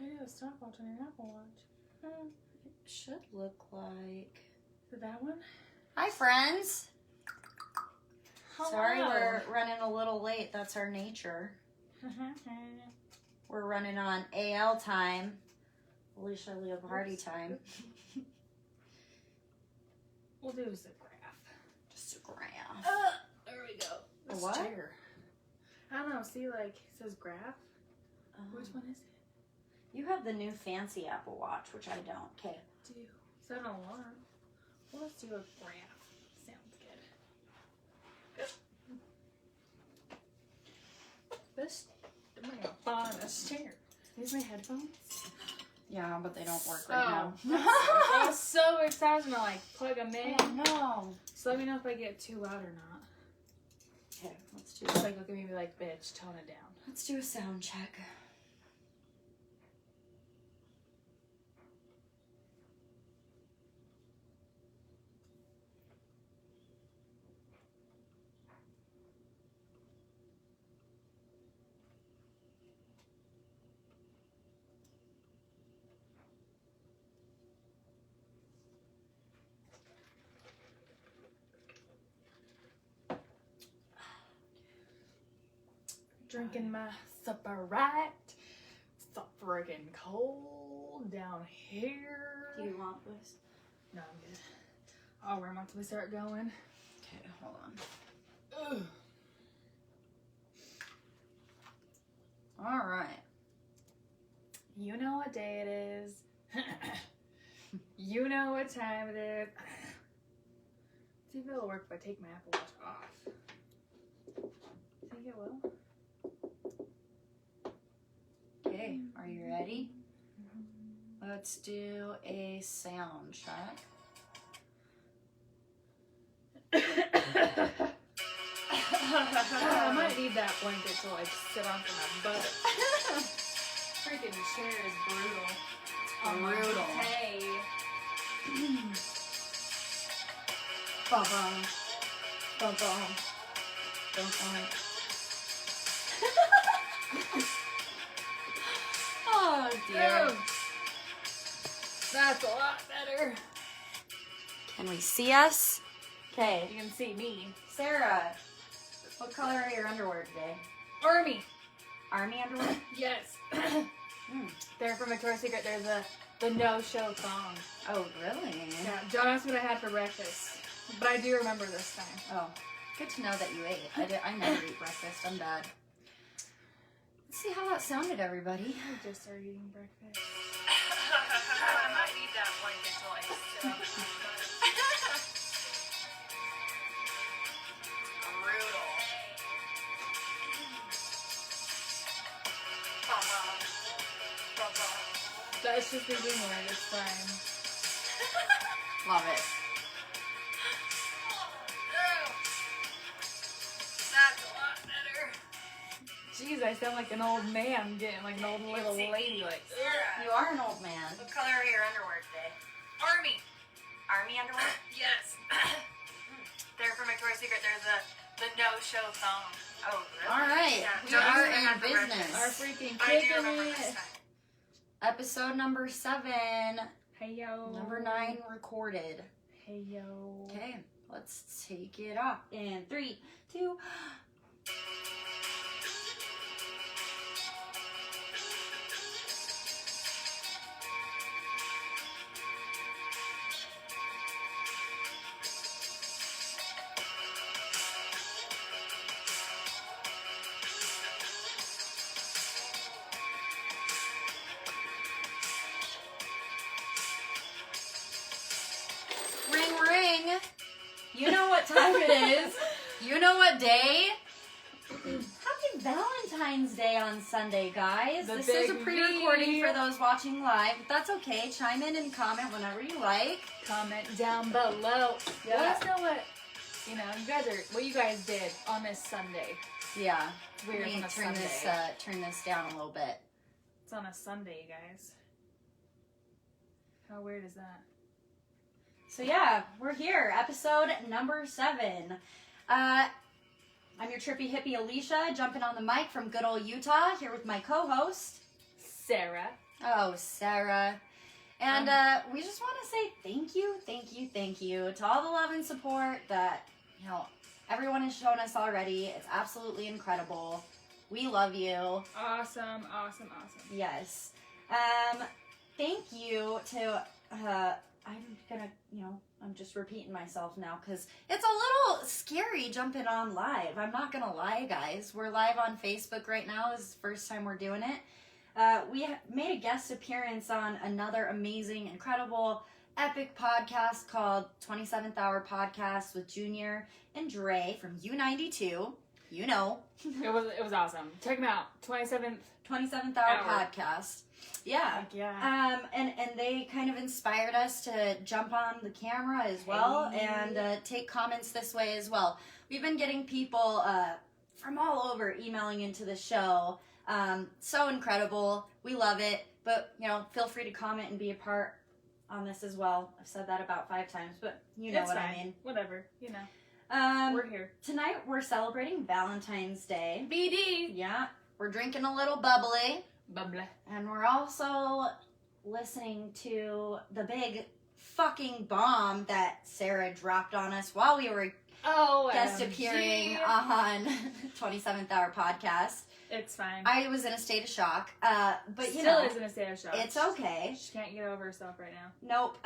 How do you have a stopwatch on your Apple Watch? It should look like... Is it that one? Hi, friends. Hello. Sorry we're running a little late. That's our nature. We're running on AL time. Alicia Leopardi time. We'll do just a graph. Just a graph. There we go. A This what? chair. I don't know. See, like, it says graph. Which one is it? You have the new fancy Apple Watch, which I don't. Okay. Do. Is that an alarm? Well, let's do a graph. Sounds good. This, I'm gonna find this chair. These my headphones? Yeah, but they don't work right now. I was so excited to like plug them in. Oh, no. So let me know if I get too loud or not. Okay, let's do It's like look at me and be like, bitch, tone it down. Let's do a sound check. Drinking my supper right. It's so friggin' cold down here. Do you want this? No, I'm good. I'll wear them until we start going. Okay, hold on. Ugh. All right. You know what day it is. You know what time it is. See if it'll work if I take my Apple Watch off. Think it will? Okay, are you ready? Let's do a sound check. I might need that blanket to like sit on for my butt. Freaking chair is brutal. Brutal. Hey. Bum-bum. Bum-bum. Bum-bum. Oh, dear. That's a lot better. Can we see us? Okay. You can see me. Sarah, what color are your underwear today? Army. Army underwear? Yes. They're from Victoria's Secret. There's the no-show thong. Oh, really? Yeah, John asked what I had for breakfast. But I do remember this time. Oh, good to know that you ate. I never eat breakfast. I'm bad. Let's see how that sounded, everybody. I just started eating breakfast. I might need that blanket to like sit on my butt. Brutal. That's just the beginning word. It's fine. Love it. That's a lot better. Jeez, I sound like an old man getting like an old little lady. Like, Sarah, You are an old man. what color are your underwear today? Army. Army underwear? Yes. They're from Victoria's Secret. They're the no-show thong. Oh, really? All right. Yeah, We John asked are what I in had for breakfast. business. our freaking I do kicking remember this it. time. Episode number 7. Hey yo. Number 9 recorded. Hey yo. Okay, let's take it off. In 3, 2. Ring, ring. You know what time it is. You know what day. Happy Valentine's Day on Sunday, guys. The This is a big pre-recording V. for those watching live, but that's okay. Chime in and comment whenever you like. Comment down below. Yeah. Let us know what what you guys did on this Sunday. Yeah. It's weird Let me on a turn Sunday. turn this down a little bit. It's on a Sunday, you guys. How weird is that? So yeah, we're here, episode number 7. I'm your trippy hippie Alicia, jumping on the mic from good old Utah, here with my co-host. Sarah. Oh, Sarah. And we just want to say thank you to all the love and support that, everyone has shown us already. It's absolutely incredible. We love you. Awesome. Yes. Thank you to, I'm just repeating myself now because it's a little scary jumping on live. I'm not going to lie, guys. We're live on Facebook right now. This is the first time we're doing it. We made a guest appearance on another amazing, incredible, epic podcast called 27th Hour Podcast with Junior and Dre from U92. You know. It was awesome. Check them out. 27th Hour Podcast. Yeah. Heck yeah. And they kind of inspired us to jump on the camera as well and take comments this way as well. We've been getting people from all over emailing into the show. So incredible. We love it. But, feel free to comment and be a part on this as well. I've said that about 5 times, but you know what I mean. Whatever. We're here. Tonight we're celebrating Valentine's Day. BD. Yeah. We're drinking a little bubbly. Bubbly. And we're also listening to the big fucking bomb that Sarah dropped on us while we were guest appearing on 27th Hour Podcast. It's fine. I was in a state of shock. But Still is in a state of shock. It's okay. She can't get over herself right now. Nope.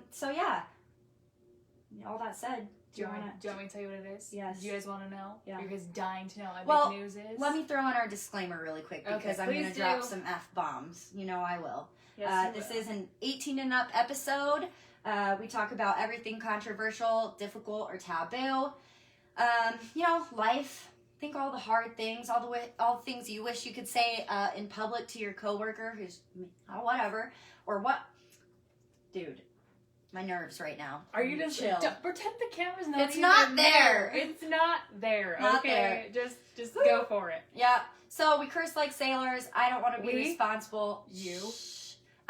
So yeah. All that said, do you want me to tell you what it is? Yes. Do you guys want to know? Yeah. Are you guys dying to know what big news is? Let me throw in our disclaimer really quick because I'm going to drop some F-bombs. I will. Yes, this is an 18 and up episode. We talk about everything controversial, difficult, or taboo. Life. Think all the hard things, all the things you wish you could say in public to your coworker who's whatever, or what. Dude, my nerves right now. Are you just chill? Pretend the camera's not. It's even not there. It's not there. Not okay, just go for it. Yeah. So we curse like sailors. I don't want to be responsible.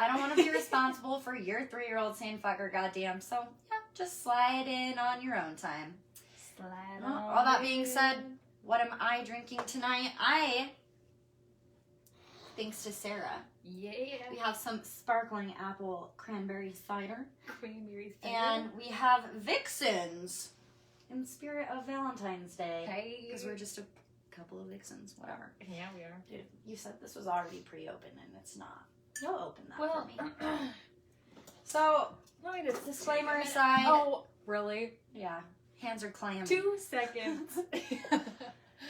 I don't want to be responsible for your 3-year-old saying fucker goddamn. So yeah, just slide in on your own time. Slide Well, on all that in. being said, what am I drinking tonight? Thanks to Sarah, Yeah. we have some sparkling apple cranberry cider. Cranberry cider. And we have Vixens in the spirit of Valentine's Day. Hey. Because we're just a couple of Vixens, whatever. Yeah, we are. Dude, you said this was already pre-open and it's not. You'll open that Well, for me. So, let me just disclaimer aside. Oh, really? Yeah, hands are clammy. 2 seconds.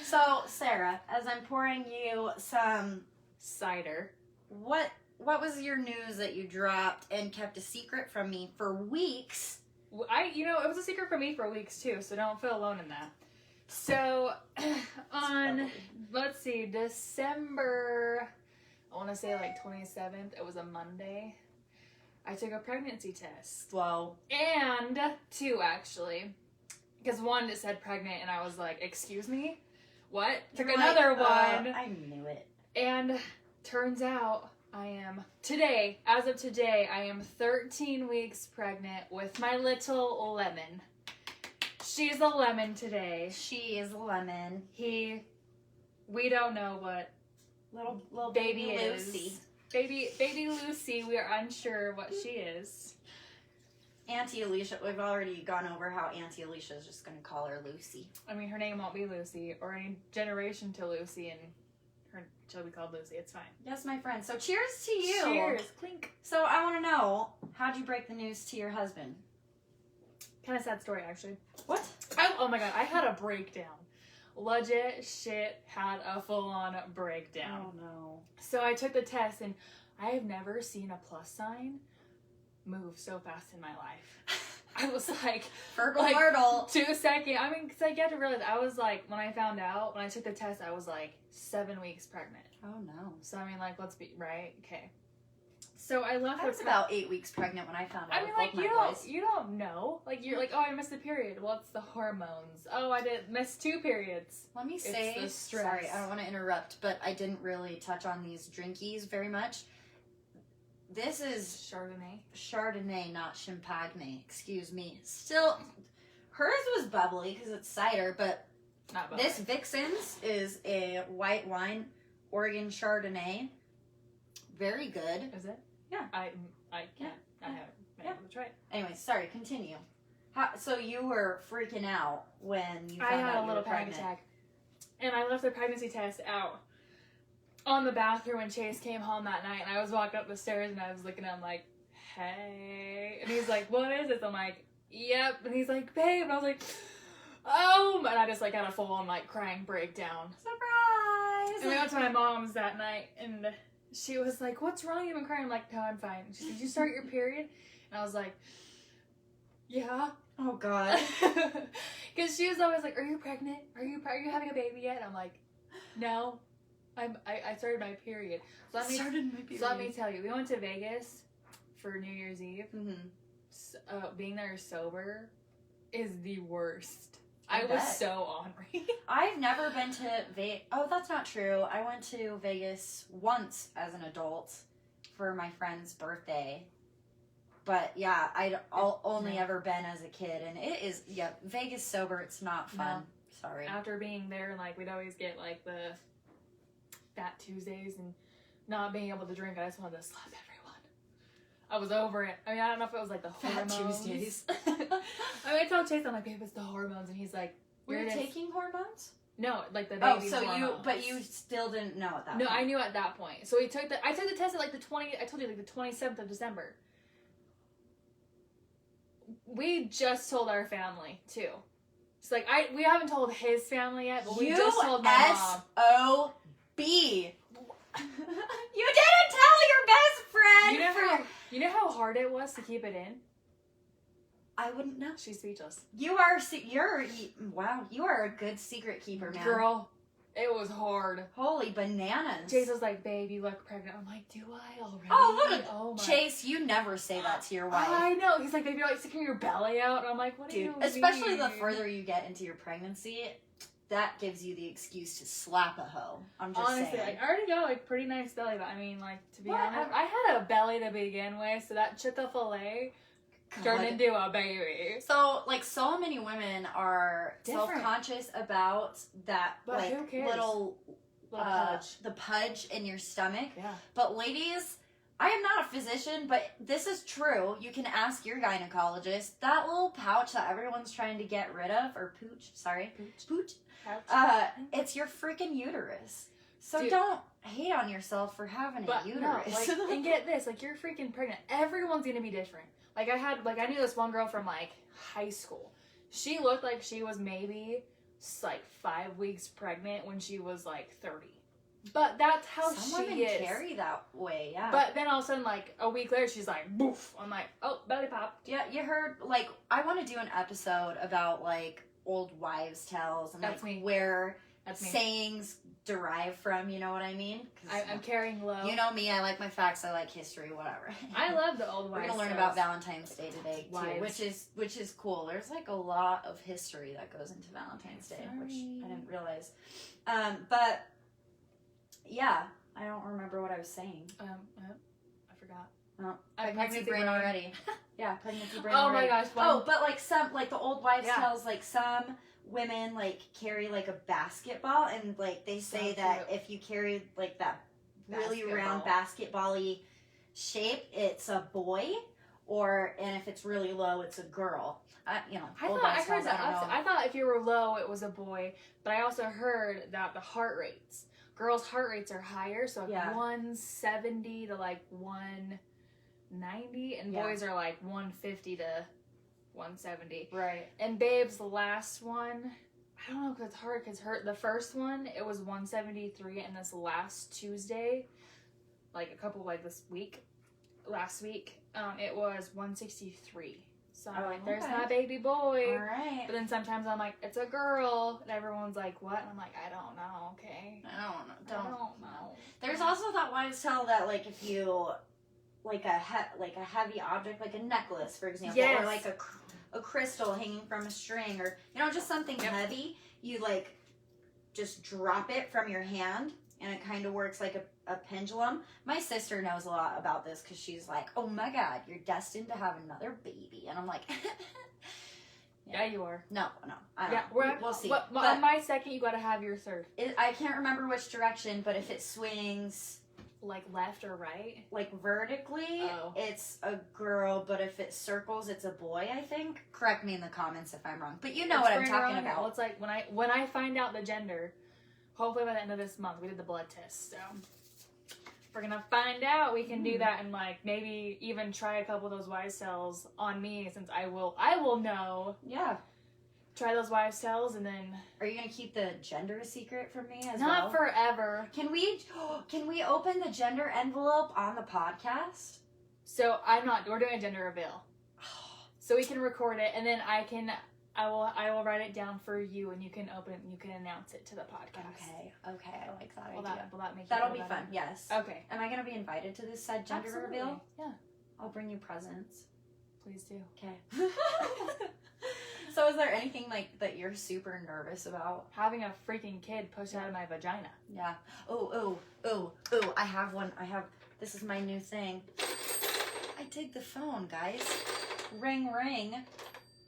So, Sarah, as I'm pouring you some Cider. what was your news that you dropped and kept a secret from me for weeks? It was a secret for me for weeks too, so don't feel alone in that. So, let's see, December, I want to say like 27th, it was a Monday, I took a pregnancy test. Whoa. And 2, actually. Because 1, it said pregnant, and I was like, excuse me? What? Took another one. I knew it. And turns out as of today, I am 13 weeks pregnant with my little lemon. She's a lemon today. She is a lemon. We don't know what Little baby is. Lucy. Baby Lucy, we are unsure what she is. Auntie Alicia, we've already gone over how Auntie Alicia is just going to call her Lucy. I mean, her name won't be Lucy, or any generation to Lucy, and she'll be called Lucy. It's fine. Yes, my friend. So cheers to you. Cheers. Clink. So I want to know, how'd you break the news to your husband? Kind of sad story, actually. What? Oh my god, I had a breakdown. Legit shit had a full-on breakdown. Oh no. So I took the test, and I have never seen a plus sign move so fast in my life. I was like, Fergal Myrtle. 2 seconds. I mean, because I get to realize, I was like, when I took the test, I was like 7 weeks pregnant. Oh no. So I mean, like, let's be right. Okay. So I left. I was about 8 weeks pregnant when I found out. I mean, like, you don't know. Like, you're like, oh, I missed a period. Well, it's the hormones. Oh, I did miss 2 periods. Let me say, the stress. sorry, I don't want to interrupt, but I didn't really touch on these drinkies very much. This is Chardonnay, not Champagne. Excuse me. Still, hers was bubbly because it's cider, but not bubbly. This Vixen's is a white wine, Oregon Chardonnay. very good. Is it? Yeah. I can't. I haven't been able to try it. Anyway, sorry, continue. So you were freaking out when you I found had out a you little were panic pregnant. attack. And I left the pregnancy test out on the bathroom when Chase came home that night. And I was walking up the stairs and I was looking at him like, hey. And he's like, what is this? I'm like, yep. And he's like, babe. And I was like, oh. And I just like had a full on like crying breakdown. Surprise! And we went to my mom's that night and she was like, what's wrong? You've been crying. I'm like, no, I'm fine. She said, did you start your period? And I was like, yeah. Oh God. Because she was always like, are you pregnant? Are you having a baby yet? And I'm like, no. I started my period. So let me tell you, we went to Vegas for New Year's Eve. Mm-hmm. Being there sober is the worst. I was bet. so ornery. I've never been to Vegas. Oh, that's not true. I went to Vegas once as an adult for my friend's birthday. But yeah, I'd only ever been as a kid, and it is, Vegas sober, it's not fun. No. Sorry. After being there, like, we'd always get, like, the Fat Tuesdays and not being able to drink, I just wanted to slap everyone. I was over it. I mean, I don't know if it was, like, the Fat hormones. Tuesdays. I mean, I told Chase, I'm like, babe, it's the hormones, and he's like, Were you "It is." taking hormones? No, like, the Oh, baby so hormones. you still didn't know at that No, point. I knew at that point. So I took the test at, like, I told you, like, the 27th of December. We just told our family, too. It's like, we haven't told his family yet, but we just told my mom. U-S-O-B. You didn't tell your best friend. You know how hard it was to keep it in? I wouldn't know. She's speechless. You are a good secret keeper, man. Girl, it was hard. Holy bananas. Chase was like, babe, you look pregnant. I'm like, do I already? Oh, look at oh my. Chase, you never say that to your wife. I know. He's like, babe, you're like sticking your belly out. And I'm like, what do you mean? Especially the further you get into your pregnancy, that gives you the excuse to slap a hoe. I'm just Honestly, saying. I already got like pretty nice belly, but I mean, like, to be What? honest, I had a belly to begin with, so that Chick-fil-A turned into a baby. So, like, so many women are Different. self-conscious about that, But like, who cares? little Pudge. the pudge in your stomach. Yeah. But ladies, I am not a physician, but this is true. You can ask your gynecologist. That little pouch that everyone's trying to get rid of, or pooch, it's your freaking uterus. So Dude. don't hate on yourself for having a uterus. No, like, and get this, like, you're freaking pregnant. Everyone's gonna be different. Like, I knew this one girl from, like, high school. She looked like she was maybe, like, 5 weeks pregnant when she was, like, 30. But that's how Some she women is. carry that way, yeah. But then all of a sudden, like, a week later, she's like, boof. I'm like, oh, belly popped. Yeah, you heard, like, I want to do an episode about, like, old wives' tales and, That's like, me. where That's me. sayings derive from, you know what I mean? 'Cause, I'm carrying low. you know me, I like my facts, I like history, whatever. I love the old We're wives' gonna learn tales. about Valentine's Day today, too, Wives. which is cool. There's, like, a lot of history that goes into Valentine's Day, which I didn't realize. But, yeah, I don't remember what I was saying. I forgot. Oh, I'm pregnancy brain already. Yeah, pregnancy brain Oh already. my gosh. Oh, but like some, like the old wives' Yeah. tales, like some women like carry like a basketball, and like they say So that cute. if you carry like that really Basketball. round basketball-y shape, it's a boy, and if it's really low, it's a girl. You know, I old thought I wives' heard tales, that. I don't know. I thought if you were low, it was a boy. But I also heard that the heart rates, girls' heart rates are higher, so like Yeah. 170 to like 190, and Yeah. boys are like 150 to 170. Right. And Babe's last one, I don't know because it's hard because the first one it was 173, and this last Tuesday, like a couple like last week, it was 163. So I'm Oh, like, there's okay. my baby boy. All right. But then sometimes I'm like, it's a girl, and everyone's like, what? And I'm like, I don't know. Okay. I don't know. I don't know. There's also that wives' tale that like if you like a heavy object like a necklace, for example, Yes. or like a crystal hanging from a string, or you know just something Yep. heavy, you like just drop it from your hand, and it kind of works like a pendulum. My sister knows a lot about this because she's like, oh my god, you're destined to have another baby, and I'm like, Yeah, you are. no, I don't Yeah, know. We'll see. But But on my second, you gotta have your third. I can't remember which direction, but if it swings Like left or right? Like vertically, Oh. it's a girl, but if it circles, it's a boy, I think. Correct me in the comments if I'm wrong. But you know what I'm talking about. Well, it's like when I find out the gender, hopefully by the end of this month, we did the blood test, so if we're gonna find out, we can do that and like maybe even try a couple of those Y cells on me, since I will know. Yeah. Try those Y cells and then Are you gonna keep the gender a secret from me as not well? forever. Can we open the gender envelope on the podcast? So we're doing a gender reveal. So we can record it and then I will write it down for you and you can open it and you can announce it to the podcast. Okay, I like that Will idea. that make you That'll feel be better? fun, yes. Okay. Am I gonna be invited to this said gender Absolutely. reveal? Yeah. I'll bring you presents. Please do. Okay. So is there anything like that you're super nervous about? Having a freaking kid pushed out of my vagina. Yeah. Oh, I have one. This is my new thing. I dig the phone, guys. Ring, ring.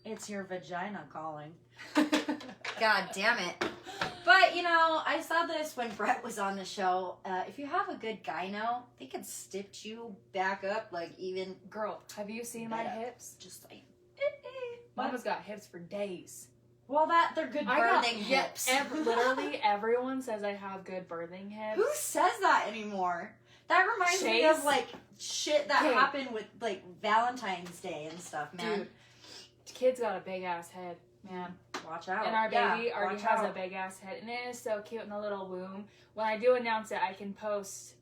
It's your vagina calling. God damn it. But, you know, I saw this when Brett was on the show. If you have a good gyno, they can stitch you back up, like, even... Girl, have you seen my hips? Just like... Mama's got hips for days. Well, they're good birthing hips. Literally, everyone says I have good birthing hips. Who says that anymore? That reminds me of, like, shit that happened with, like, Valentine's Day and stuff, man. Dude, kid's got a big-ass head, man. Watch out. And our baby already has out. a big-ass head. And it is so cute in the little womb. When I do announce it, I can post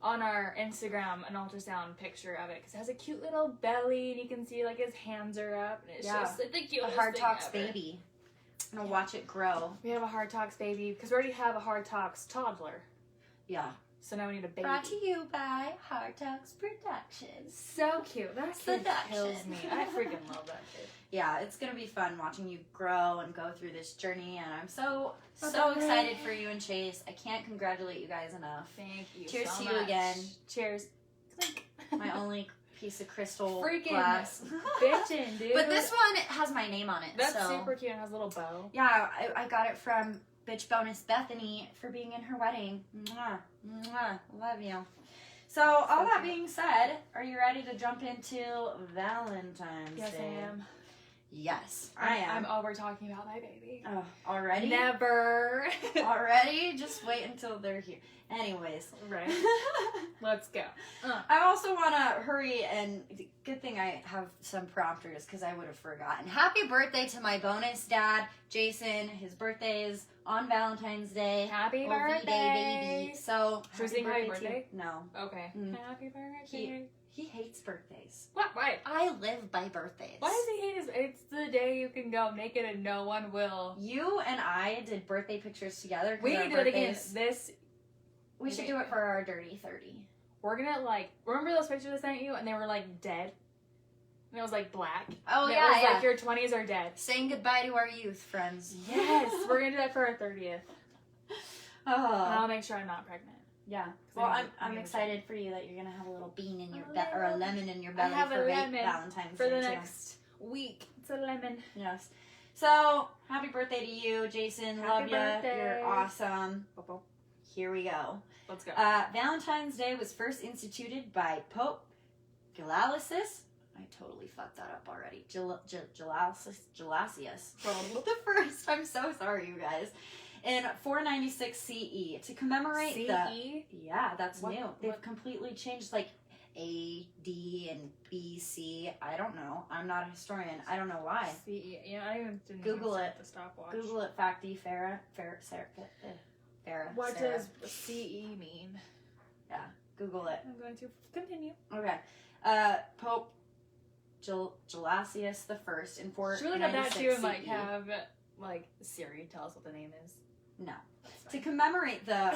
on our Instagram an ultrasound picture of it. Because it has a cute little belly. And you can see, like, his hands are up. And it's just like, the cutest A Hard thing Talks ever. baby. I'm going to watch it grow. We have a Hard Talks baby. Because we already have a Hard Talks toddler. Yeah. So now we need a baby. Brought to you by Hard Talks Productions. So cute. That kid kills Seduction. me. I freaking love that kid. Yeah, it's going to be fun watching you grow and go through this journey. And I'm so excited for you and Chase. I can't congratulate you guys enough. Thank you. Cheers so to you much. again. Cheers. Clink. My only piece of crystal freaking glass. bitchin', dude. But this one has my name on it. That's so. super cute and has a little bow. Yeah, I got it from Bitch Bonus Bethany for being in her wedding. Mwah, mwah, love you. So, all that being said, are you ready to jump into Valentine's Yes, Day? I am. Yes, I am. I'm over talking about my baby. Oh, already? Never. Already? Just wait until they're here. Anyways. Right. Let's go. I also want to hurry, and good thing I have some prompters because I would have forgotten. Happy birthday to my bonus dad, Jason. His birthday is on Valentine's Day. Happy OV birthday. Day, baby. So, Should we sing happy birthday? No. Okay. Happy birthday. He hates birthdays. What? Why? I live by birthdays. Why does he hate his? It's the day you can go naked and no one will. You and I did birthday pictures together. We need to do it again. We should do it for our Dirty 30. We're gonna remember those pictures I sent you and they were like dead? And it was like black. Oh, and yeah, it was like your 20s are dead. Saying goodbye to our youth, friends. Yes, we're gonna do that for our 30th. Oh. I'll make sure I'm not pregnant. Yeah. Well, I'm excited for you that you're gonna have a little bean in your belly, or a lemon in your belly I have for a lemon Valentine's for Day the too. next week. It's a lemon. Yes. So happy birthday to you, Jason. Happy Love you. birthday. You're awesome. Here we go. Let's go. Valentine's Day was first instituted by Pope Gelasius. I totally fucked that up already. Gelasius. The first. I'm so sorry, you guys. In 496 CE to commemorate CE? Yeah, that's new. They've what? completely changed like AD and BC. I don't know. I'm not a historian. I don't know why. CE. Yeah, I even didn't Google even it. set the stopwatch. Google it, Facty Farah. What Sarah. does CE mean? Yeah, Google it. I'm going to continue. Okay. Pope Gelasius the First in 496 Should we look at that too and CE. have Siri tell us what the name is? No. To commemorate the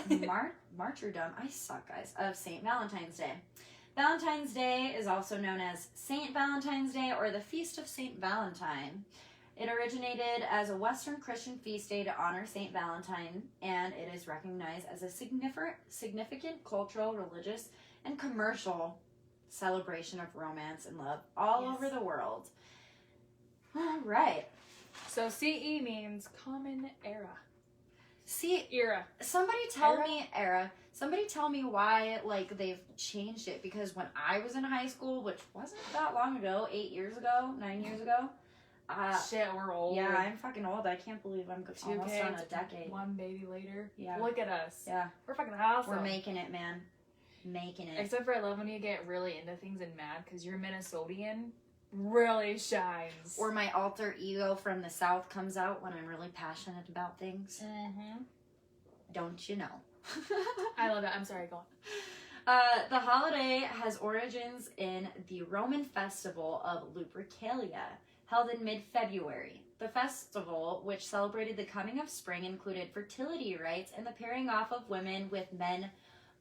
martyrdom, I suck, guys, of St. Valentine's Day. Valentine's Day is also known as St. Valentine's Day or the Feast of St. Valentine. It originated as a Western Christian feast day to honor St. Valentine, and it is recognized as a significant cultural, religious, and commercial celebration of romance and love all over the world. All right. So CE means common era. See, Era. somebody tell Era? me era. Somebody tell me why, like, they've changed it, because when I was in high school, which wasn't that long ago, 8 years ago, 9 years ago. Shit, we're old. Yeah, I'm fucking old. I can't believe I'm almost on a decade. One baby later. Yeah. Look at us. Yeah. We're fucking awesome. We're making it, man. Making it. Except for I love when you get really into things and mad because your Minnesotian really shines. Or my alter ego from the South comes out when I'm really passionate about things. Mm-hmm. Don't you know? I love it. I'm sorry, go on. The holiday has origins in the Roman festival of Lupercalia, held in mid-February. The festival, which celebrated the coming of spring, included fertility rites and the pairing off of women with men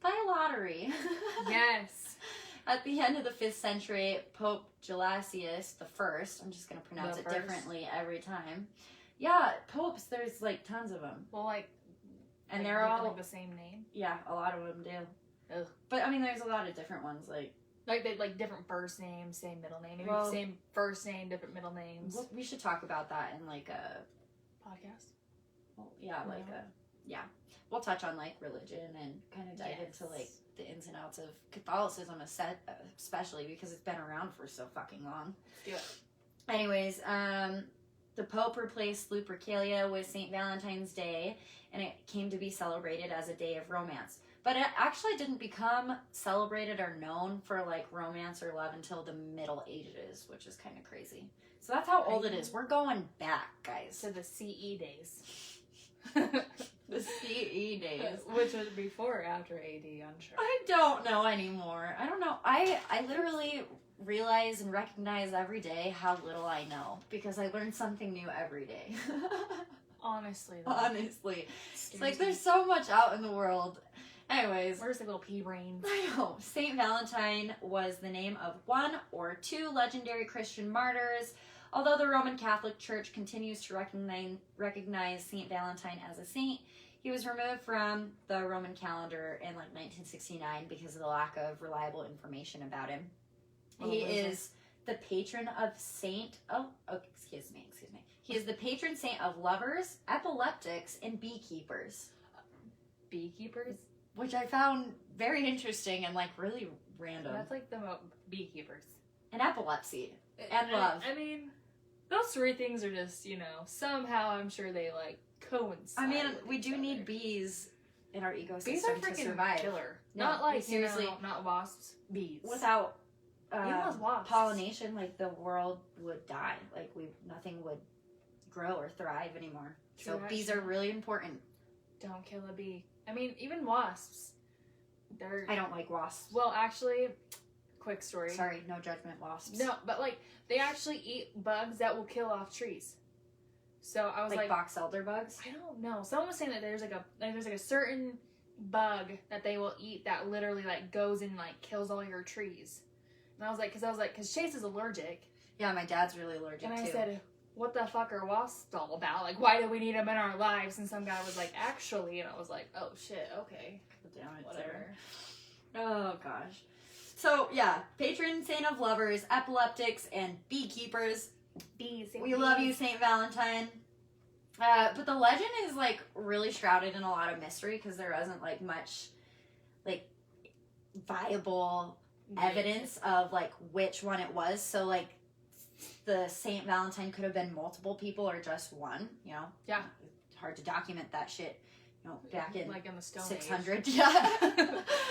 by lottery. Yes. At the end of the 5th century, Pope Gelasius I, I'm just going to pronounce it differently every time. Yeah, popes, there's like tons of them. Well, like, and like, they're all like the same name. Yeah, a lot of them do. Ugh. But I mean, there's a lot of different ones. Like they like different first names, same middle name. Maybe Well, same first name, different middle names. we should talk about that in like a Podcast. well, yeah, like Yeah. a yeah. We'll touch on like religion and kind of dive Yes. into like the ins and outs of Catholicism, especially because it's been around for so fucking long. Yeah. Anyways, the Pope replaced Lupercalia with St. Valentine's Day, and it came to be celebrated as a day of romance. But it actually didn't become celebrated or known for like romance or love until the Middle Ages, which is kind of crazy. So that's how old it is. We're going back, guys. To the CE days. The CE days. Which was before or after AD, unsure. I don't know anymore. I don't know. I literally realize and recognize every day how little I know because I learn something new every day. Honestly. Though. Honestly. It's like there's so much out in the world. Anyways. Where's the little pea brains? I know. Saint Valentine was the name of one or two legendary Christian martyrs. Although the Roman Catholic Church continues to recognize Saint Valentine as a saint, he was removed from the Roman calendar in like 1969 because of the lack of reliable information about him. He is the patron of excuse me. He is the patron saint of lovers, epileptics, and beekeepers. Beekeepers? Which I found very interesting and like really random. That's like the beekeepers. And epilepsy. And love. I mean, those three things are just, somehow I'm sure they like coincide. I mean, with we each do other. need bees in our ecosystem Bees are to freaking survive. killer. No, Not like, seriously, not wasps. Bees. without Even those wasps. pollination, like the world would die. Like nothing would grow or thrive anymore. True, So bees are really important. Don't kill a bee. I mean, even wasps. I don't like wasps. Well, actually, quick story. Sorry, no judgment, wasps. No, but like they actually eat bugs that will kill off trees. So I was like box elder bugs. I don't know. Someone was saying that there's like a certain bug that they will eat that literally like goes and like kills all your trees. And I was like, because Chase is allergic. Yeah, my dad's really allergic And I too. said, what the fuck are wasps all about? Like, why do we need them in our lives? And some guy was like, actually, and I was like, oh shit, okay, Damn it, whatever. sir. Oh gosh. So yeah, patron saint of lovers, epileptics, and beekeepers. Bees. We love you, Saint Valentine. But the legend is like really shrouded in a lot of mystery because there isn't like much like viable evidence of like which one it was. So like the Saint Valentine could have been multiple people or just one. Yeah. It's hard to document that shit. Back in like in the Stone 600. Age. Yeah.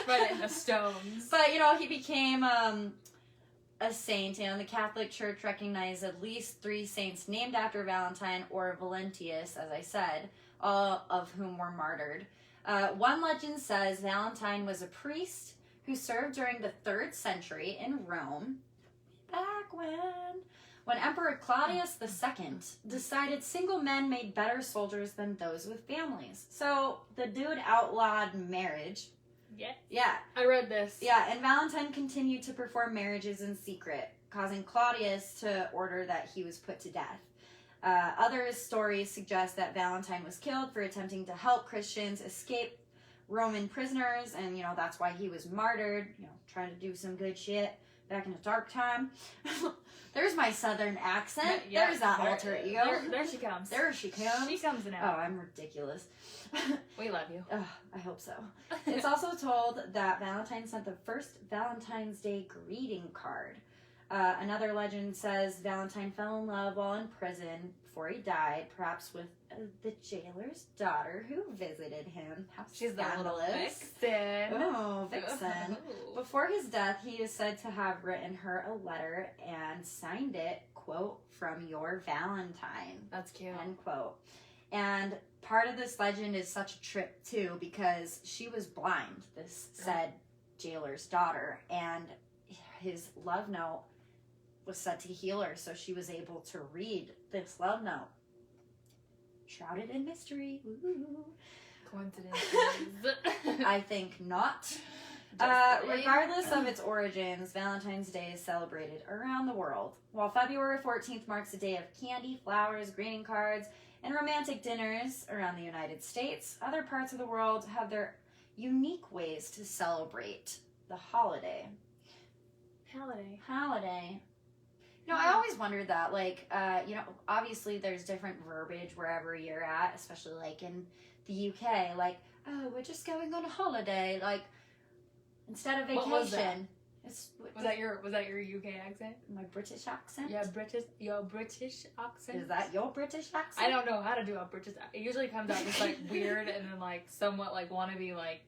Right in the stones. But he became a saint, and the Catholic Church recognized at least 3 saints named after Valentine or Valentius, as I said, all of whom were martyred. One legend says Valentine was a priest who served during the 3rd century in Rome, back when Emperor Claudius II decided single men made better soldiers than those with families. So the dude outlawed marriage. Yeah. Yeah. I read this. Yeah, and Valentine continued to perform marriages in secret, causing Claudius to order that he was put to death. Other stories suggest that Valentine was killed for attempting to help Christians escape Roman prisoners, and, that's why he was martyred, trying to do some good shit back in a dark time. There's my southern accent. Yeah, There's that alter ego. There she comes. There she comes. She comes Oh, now. I'm ridiculous. We love you. I hope so. It's also told that Valentine sent the first Valentine's Day greeting card. Another legend says Valentine fell in love while in prison before he died, perhaps with the jailer's daughter who visited him. How She's the little scandalous. vixen. Oh, vixen. Before his death, he is said to have written her a letter and signed it, quote, "From your Valentine," That's cute. end quote. And part of this legend is such a trip, too, because she was blind, this said jailer's daughter, and his love note was said to heal her, so she was able to read this love note. Shrouded in mystery. Ooh. Coincidences. I think not. Regardless of its origins, Valentine's Day is celebrated around the world. While February 14th marks a day of candy, flowers, greeting cards, and romantic dinners around the United States, other parts of the world have their unique ways to celebrate the holiday. Holiday. You know, I always wondered that, like, obviously there's different verbiage wherever you're at, especially, like, in the UK, like, oh, we're just going on a holiday, like, instead of vacation. What was that? Was that your UK accent? my British accent? Yeah, your British accent. Is that your British accent? I don't know how to do a British accent. It usually comes out just, like, weird and then, like, somewhat, like, wannabe, like,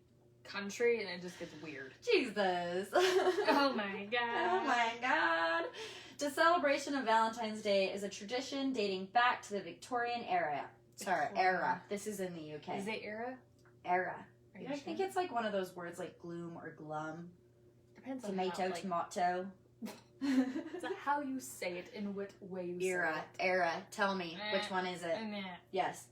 country, and it just gets weird. Jesus. Oh, my God. Oh, my God. The celebration of Valentine's Day is a tradition dating back to the Victorian era. Era. This is in the UK. Is it era? Era. Are you I think sure? it's like one of those words like gloom or glum. Depends on Tomato, how, like, tomato. it's how you say it and what way you Era. say Era. Tell me, which one is it? it. Nah. Yes.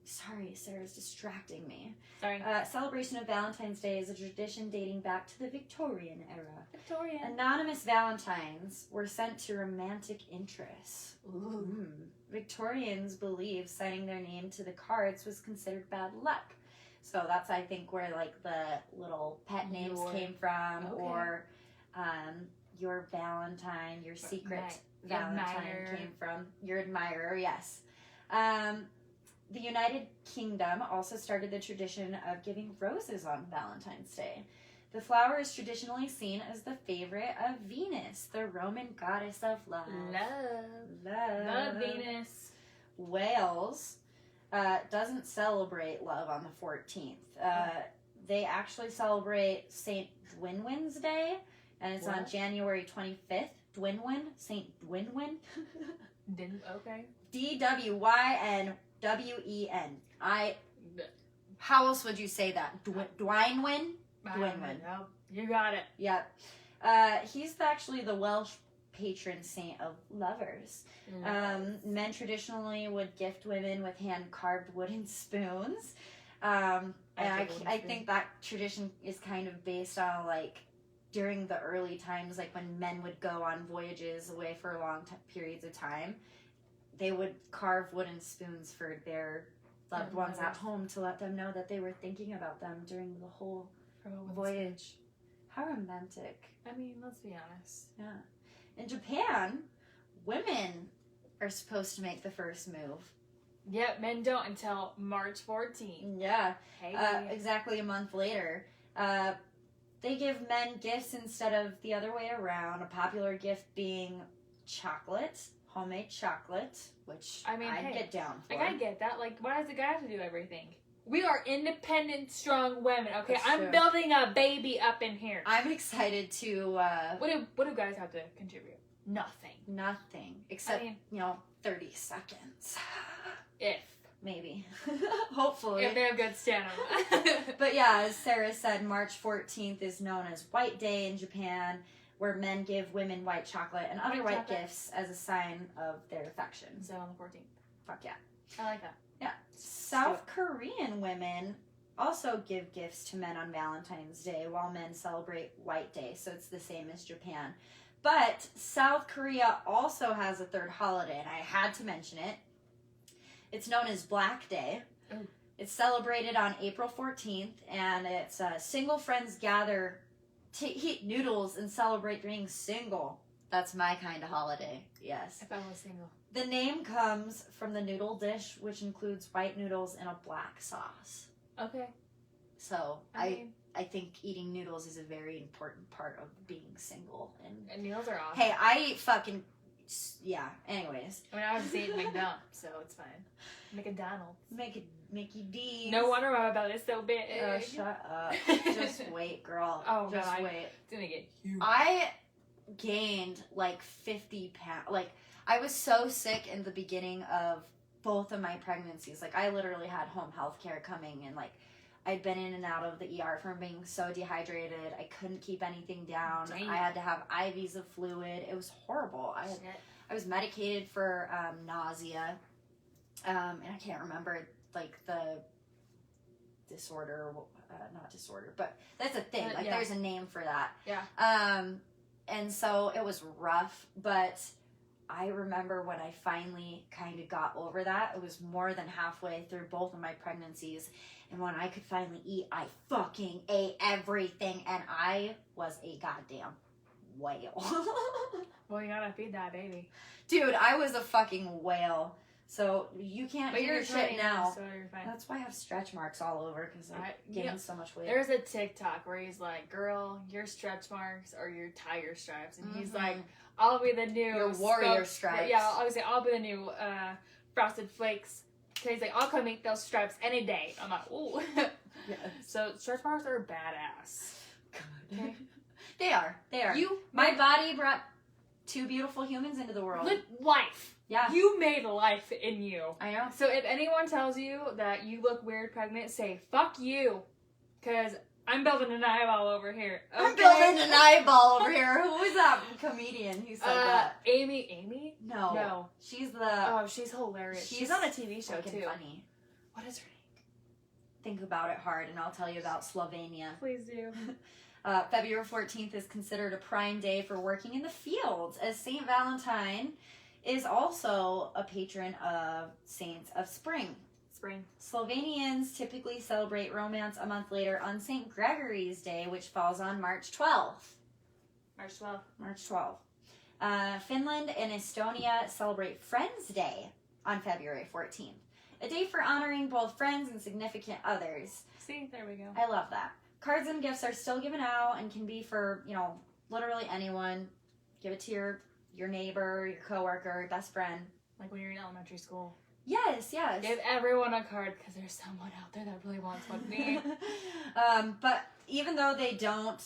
Sorry, Sarah's distracting me. Sorry. Celebration of Valentine's Day is a tradition dating back to the Victorian era. Victorian. Anonymous Valentines were sent to romantic interests. Ooh. Victorians believed signing their name to the cards was considered bad luck. So that's, I think, where, like, the little pet names came from, Okay. or your Valentine, your secret Valentine admirer. came from. Your admirer, yes. The United Kingdom also started the tradition of giving roses on Valentine's Day. The flower is traditionally seen as the favorite of Venus, the Roman goddess of love. Love Venus. Wales doesn't celebrate love on the 14th. They actually celebrate St. Dwinwyn's Day, and it's on January 25th. Dwinwyn, St. Dwinwyn. Okay. Dwinwen. How else would you say that? Dwinwyn? Dwinwyn. Nope. You got it. Yep. He's actually the Welsh patron saint of lovers. Men traditionally would gift women with hand-carved wooden spoons. And I think that tradition is kind of based on, like, during the early times, like when men would go on voyages away for long periods of time, they would carve wooden spoons for their loved ones at home to let them know that they were thinking about them during the whole voyage. How romantic. I mean, let's be honest. Yeah. In Japan, women are supposed to make the first move. Yep, men don't until March 14th. Yeah. Hey. Exactly a month later. They give men gifts instead of the other way around. A popular gift being chocolate, homemade chocolate, which I mean, I'd hey, get down for. Like, I get that. Like, why does the guy have to do everything? We are independent, strong women, okay? That's I'm true. building a baby up in here. I'm excited to What do guys have to contribute? Nothing. nothing except, I mean, 30 seconds. if. Maybe. Hopefully. If they have good stamina. But yeah, as Sarah said, March 14th is known as White Day in Japan, where men give women white chocolate and other white chocolate. gifts as a sign of their affection. So on the 14th. Fuck yeah. I like that. Yeah. South Korean women also give gifts to men on Valentine's Day while men celebrate White Day, so it's the same as Japan. But South Korea also has a third holiday, and I had to mention it. It's known as Black Day. Oh. It's celebrated on April 14th, and it's single friends gather eat noodles and celebrate being single. That's my kind of holiday. Yes. If I was single. The name comes from the noodle dish, which includes white noodles and a black sauce. Okay. So I mean, I think eating noodles is a very important part of being single. and noodles are awesome. Hey, I eat fucking, yeah. Anyways, I mean, I was just eating McDonald's, so it's fine. McDonald's. Mickey D's. No wonder my belly's so big. Shut up. Just wait, girl. Oh, just God, wait. It's gonna get huge. I gained like 50 pounds. Like, I was so sick in the beginning of both of my pregnancies. Like, I literally had home health care coming, and like, I'd been in and out of the ER from being so dehydrated. I couldn't keep anything down. Damn. I had to have IVs of fluid. It was horrible. I was medicated for nausea. And I can't remember like the disorder, not disorder, but that's a thing. Like, yeah. there's a name for that. Yeah. And so it was rough, but I remember when I finally kind of got over that, it was more than halfway through both of my pregnancies. And when I could finally eat, I fucking ate everything. And I was a goddamn whale. Well, you gotta feed that baby. Dude, I was a fucking whale. So you can't But do you're your shit tiny now. so you're fine. That's why I have stretch marks all over, because I gained so much weight. There's a TikTok where he's like, girl, your stretch marks are your tiger stripes. And he's like, I'll be the new... Your warrior stripes. Yeah, obviously, I'll be the new Frosted Flakes. So he's like, I'll come eat those stripes any day. I'm like, ooh. Yes. So stretch marks are badass. Okay? They are. My body brought two beautiful humans into the world. Life. Yeah. You made life in you. I know. So if anyone tells you that you look weird pregnant, say, fuck you. Because I'm building an eyeball over here. Okay? I'm building an eyeball over here. Who was that comedian who said that? Amy? Amy? No. No. She's the... Oh, she's hilarious. She's on a TV show, too. Funny. What is her name? Think about it hard, and I'll tell you about Slovenia. Please do. February 14th is considered a prime day for working in the fields, as St. Valentine is also a patron of saints of spring. Spring. Slovenians typically celebrate romance a month later on St. Gregory's Day, which falls on March 12th. March 12th. March 12th. Finland and Estonia celebrate Friends Day on February 14th. A day for honoring both friends and significant others. See, there we go. I love that. Cards and gifts are still given out and can be for, literally anyone. Give it to your neighbor, your coworker, best friend. Like when you're in elementary school. Yes. Give everyone a card because there's someone out there that really wants one. Me. But even though they don't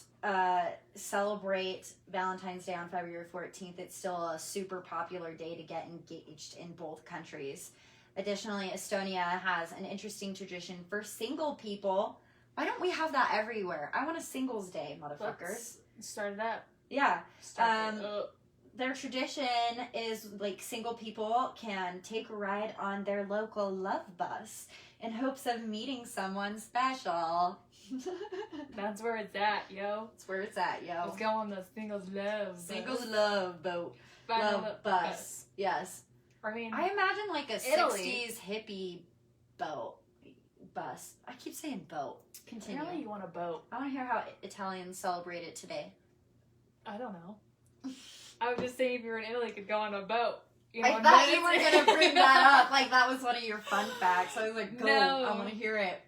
celebrate Valentine's Day on February 14th, it's still a super popular day to get engaged in both countries. Additionally, Estonia has an interesting tradition for single people. Why don't we have that everywhere? I want a singles day, motherfuckers. Let's start it up. Yeah. Start it up. Their tradition is like single people can take a ride on their local love bus in hopes of meeting someone special. That's where it's at, yo. That's where it's at, yo. Let's go on the singles love. Singles love boat. Final Love bus. Yes. I mean, I imagine like a Italy. 60s hippie boat. Bus. I keep saying boat. Continue. apparently you want a boat. I want to hear how Italians celebrate it today. I don't know. I was just saying if you were in Italy, you could go on a boat. I thought you were going to bring that up. Like that was one of your fun facts. I was like, go. No. I want to hear it.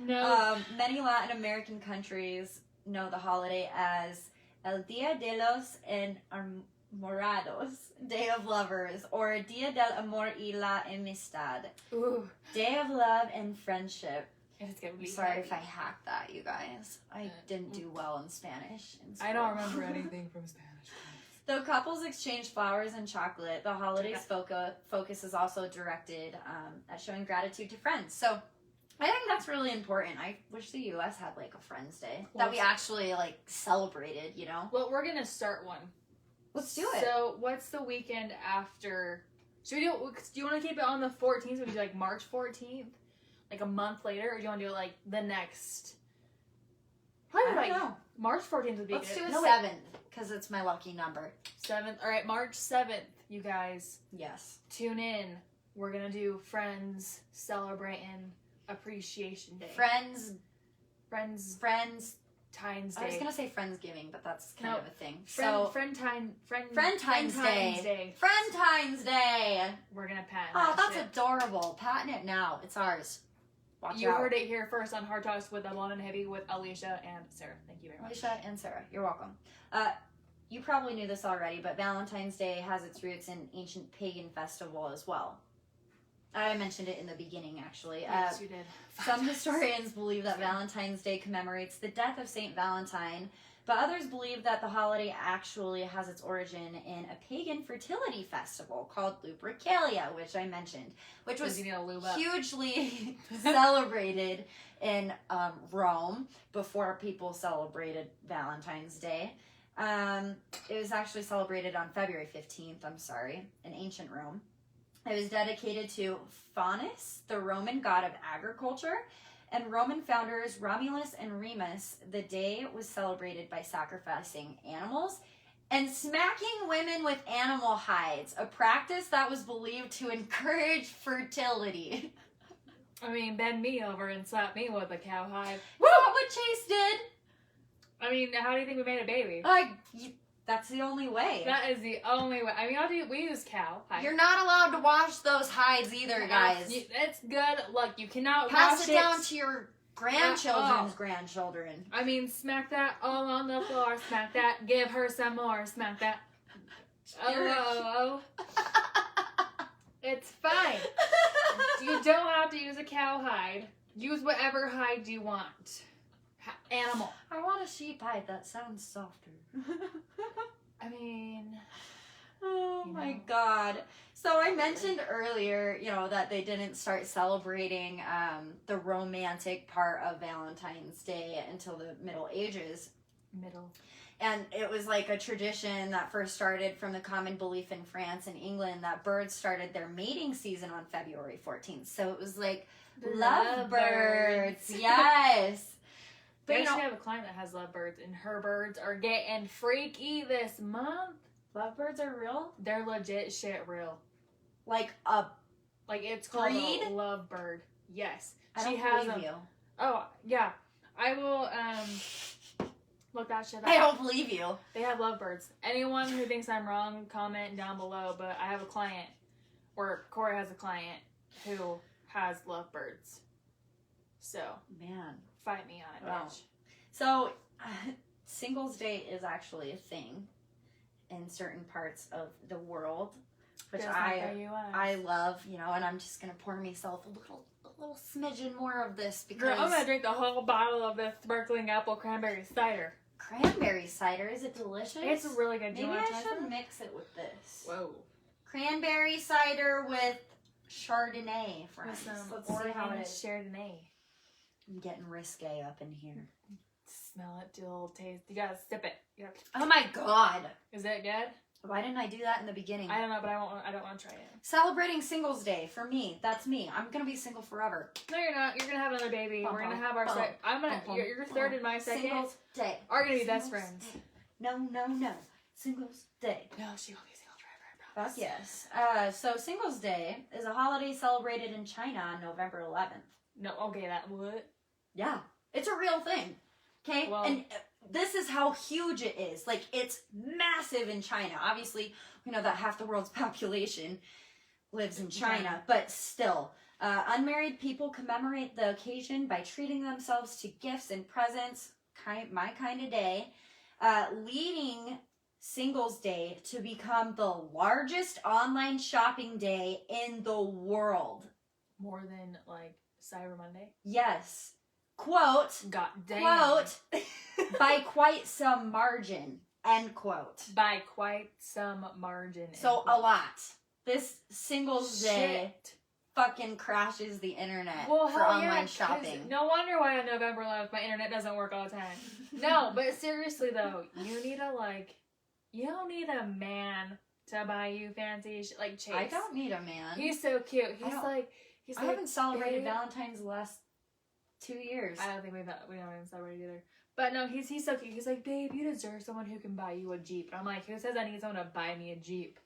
No. Many Latin American countries know the holiday as El Dia de los Enamorados, Day of Lovers, or Dia del Amor y la Amistad, Ooh. Day of Love and Friendship. It's gonna be Sorry heavy. if I hacked that, you guys. I didn't do well in Spanish. In I don't remember anything from Spanish. Though couples exchange flowers and chocolate, the holiday's focus is also directed at showing gratitude to friends. So I think that's really important. I wish the U.S. had like a Friends Day that we actually like celebrated, you know? Well, we're gonna start one. Let's do it. So, what's the weekend after? Should we do you want to keep it on the 14th? Would you do like March 14th? Like a month later? Or do you want to do it like the next? Probably I like don't know. March 14th would be Let's good. do a No, 7th because it's my lucky number. 7th. Alright, March 7th, you guys. Yes. Tune in. We're gonna do Friends celebrating Appreciation Day. Friends Times Day. I was gonna say Friendsgiving, but that's kind of a thing. Frientine's Day. Frientine's Day. We're gonna patent Oh, that that's shit. adorable. Patent it now. It's ours. Watch You out. heard it here first on Hard Talks with the Blonde and Heavy with Alicia and Sarah. Thank you very much. Alicia and Sarah, you're welcome. You probably knew this already, but Valentine's Day has its roots in ancient pagan festival as well. I mentioned it in the beginning, actually. Yes, you did. Some historians believe that Valentine's Day commemorates the death of Saint Valentine, but others believe that the holiday actually has its origin in a pagan fertility festival called Lupercalia, which I mentioned, which was hugely celebrated in Rome before people celebrated Valentine's Day. It was actually celebrated on February 15th, in ancient Rome. It was dedicated to Faunus, the Roman god of agriculture, and Roman founders Romulus and Remus. The day was celebrated by sacrificing animals and smacking women with animal hides, a practice that was believed to encourage fertility. I mean, bend me over and slap me with a cowhide. Woo! What Chase did. I mean, how do you think we made a baby? That's the only way. That is the only way. I mean, we use cowhide. You're not allowed to wash those hides either, guys. It's good. Look, you cannot Pass wash it down to your grandchildren's grandchildren. I mean, smack that all on the floor. Smack that. Give her some more. Smack that. Oh. It's fine. You don't have to use a cowhide. Use whatever hide you want. Animal. I want a sheep hide. That sounds softer. I mean... Oh my God. So I mentioned earlier, that they didn't start celebrating the romantic part of Valentine's Day until the Middle Ages. And it was like a tradition that first started from the common belief in France and England that birds started their mating season on February 14th. So it was like lovebirds. Yes. But we actually have a client that has lovebirds, and her birds are getting freaky this month. Lovebirds are real? They're legit shit real. Like it's called breed? a lovebird. Yes. I don't believe you. Oh, yeah. I will, look that shit up. I don't believe you. They have lovebirds. Anyone who thinks I'm wrong, comment down below, but I have a client, or Corey has a client, who has lovebirds. So. Man. Fight me on it, wow. bitch. So, Singles Day is actually a thing in certain parts of the world, which I love, and I'm just gonna pour myself a little smidgen more of this because Girl, I'm gonna drink the whole bottle of this sparkling apple cranberry cider. Cranberry cider, is it delicious? It's really good. Maybe I should mix it with this. Whoa. Cranberry cider with Chardonnay, friends. Let's see how it is. Chardonnay. I'm getting risque up in here. Smell it, do a little taste. You gotta sip it. Oh my God. Is it good? Why didn't I do that in the beginning? I don't know, but I don't want to try it. Celebrating Singles Day for me. That's me. I'm gonna be single forever. No, you're not. You're gonna have another baby. We're gonna have our your third and my second. Singles Day. Are gonna be best friends. No. Singles Day. No, she won't be single forever. I promise. Fuck yes. So Singles Day is a holiday celebrated in China on November 11th. No, okay, that what? Yeah, it's a real thing. Okay, well, and this is how huge it is. Like, it's massive in China. Obviously, we know that half the world's population lives in China, but still. Unmarried people commemorate the occasion by treating themselves to gifts and presents, my kind of day, leading Singles Day to become the largest online shopping day in the world. More than, Cyber Monday? Yes. Quote, God damn. Quote, by quite some margin, end quote. By quite some margin. So a lot. This Singles Day fucking crashes the internet for online shopping. No wonder why on November 11th my internet doesn't work all the time. No, but seriously though, you don't need a man to buy you fancy shit like Chase. I don't need a man. He's so cute. I haven't celebrated Valentine's the last 2 years. I don't think we don't even celebrate either. But no, he's so cute. He's like, babe, you deserve someone who can buy you a Jeep. And I'm like, who says I need someone to buy me a Jeep?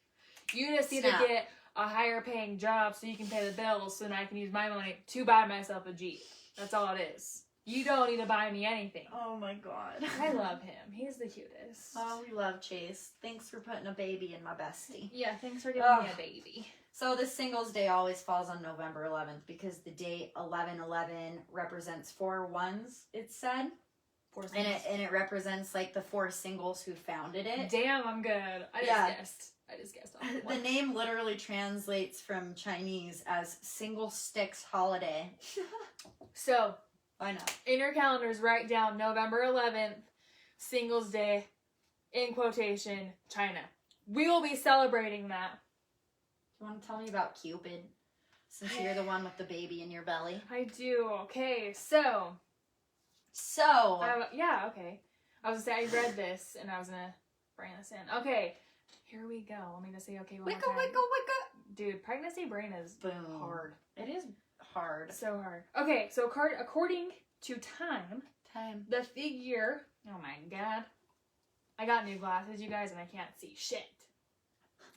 You just need to get a higher paying job so you can pay the bills so then I can use my money to buy myself a Jeep. That's all it is. You don't need to buy me anything. Oh my god. I love him. He's the cutest. Oh, we love Chase. Thanks for putting a baby in my bestie. Yeah, thanks for giving me a baby. So the Singles Day always falls on November 11th because the date 11/11 represents 4 ones, it's said. And it represents like the 4 singles who founded it. Damn, I'm good. I just guessed all the The name literally translates from Chinese as Single Sticks Holiday. So, Why not? in your calendars, write down November 11th, Singles Day, in quotation, China. We will be celebrating that. You want to tell me about Cupid? Since you're the one with the baby in your belly. I do. Okay, so. Yeah, okay. I was gonna say, I read this, and I was gonna bring this in. Okay, here we go. Let me just say, okay, one more time. Wicca. Dude, pregnancy brain is Boom. hard. It is hard. So hard. Okay, so according to Time, the figure, oh my god. I got new glasses, you guys, and I can't see shit.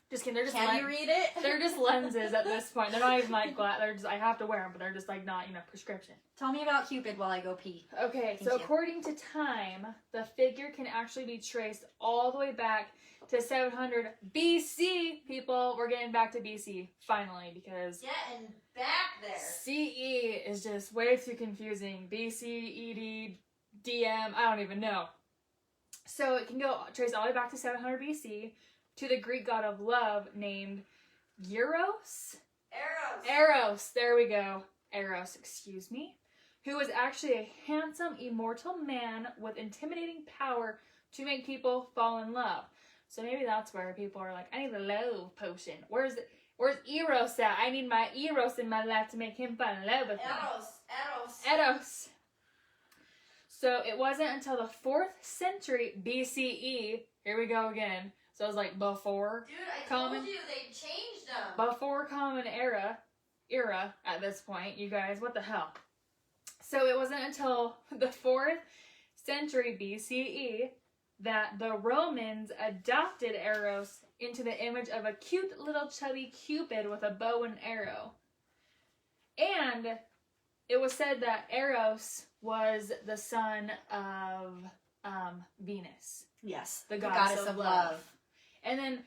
Just kidding, they're just Can you read it? They're just lenses at this point. They're not even like glasses. I have to wear them, but they're just like not, prescription. Tell me about Cupid while I go pee. Okay, Thank so you. according to Time, the figure can actually be traced all the way back to 700 BC. People, we're getting back to BC finally because Getting back there. CE is just way too confusing. BC, ED, DM, I don't even know. So it can go trace all the way back to 700 BC to the Greek god of love named Eros. Eros, there we go. Eros, excuse me. Who was actually a handsome, immortal man with intimidating power to make people fall in love. So maybe that's where people are like, I need a love potion. Where's Eros at? I need my Eros in my life to make him fall in love with me. Eros. So it wasn't until the 4th century BCE, here we go again. So it was like before told you they changed them. Before common era at this point, you guys, what the hell? So it wasn't until the 4th century BCE that the Romans adopted Eros into the image of a cute little chubby Cupid with a bow and arrow. And it was said that Eros was the son of Venus. Yes, The goddess of love. And then,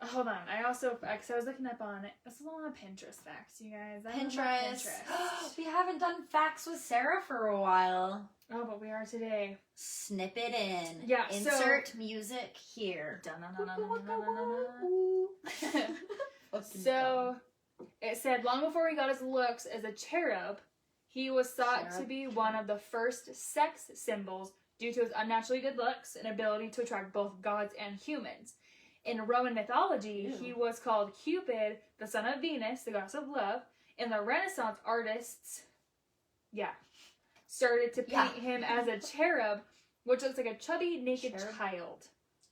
hold on, I was looking up on it. This is a lot of Pinterest facts, you guys. I love Pinterest. We haven't done facts with Sarah for a while. Oh, but we are today. Snip it in. Yeah, Insert music here. So, it said, long before he got his looks as a cherub, he was thought to be one of the first sex symbols due to his unnaturally good looks and ability to attract both gods and humans. In Roman mythology, he was called Cupid, the son of Venus, the goddess of love, and the Renaissance artists, started to paint him as a cherub, which looks like a chubby, naked child.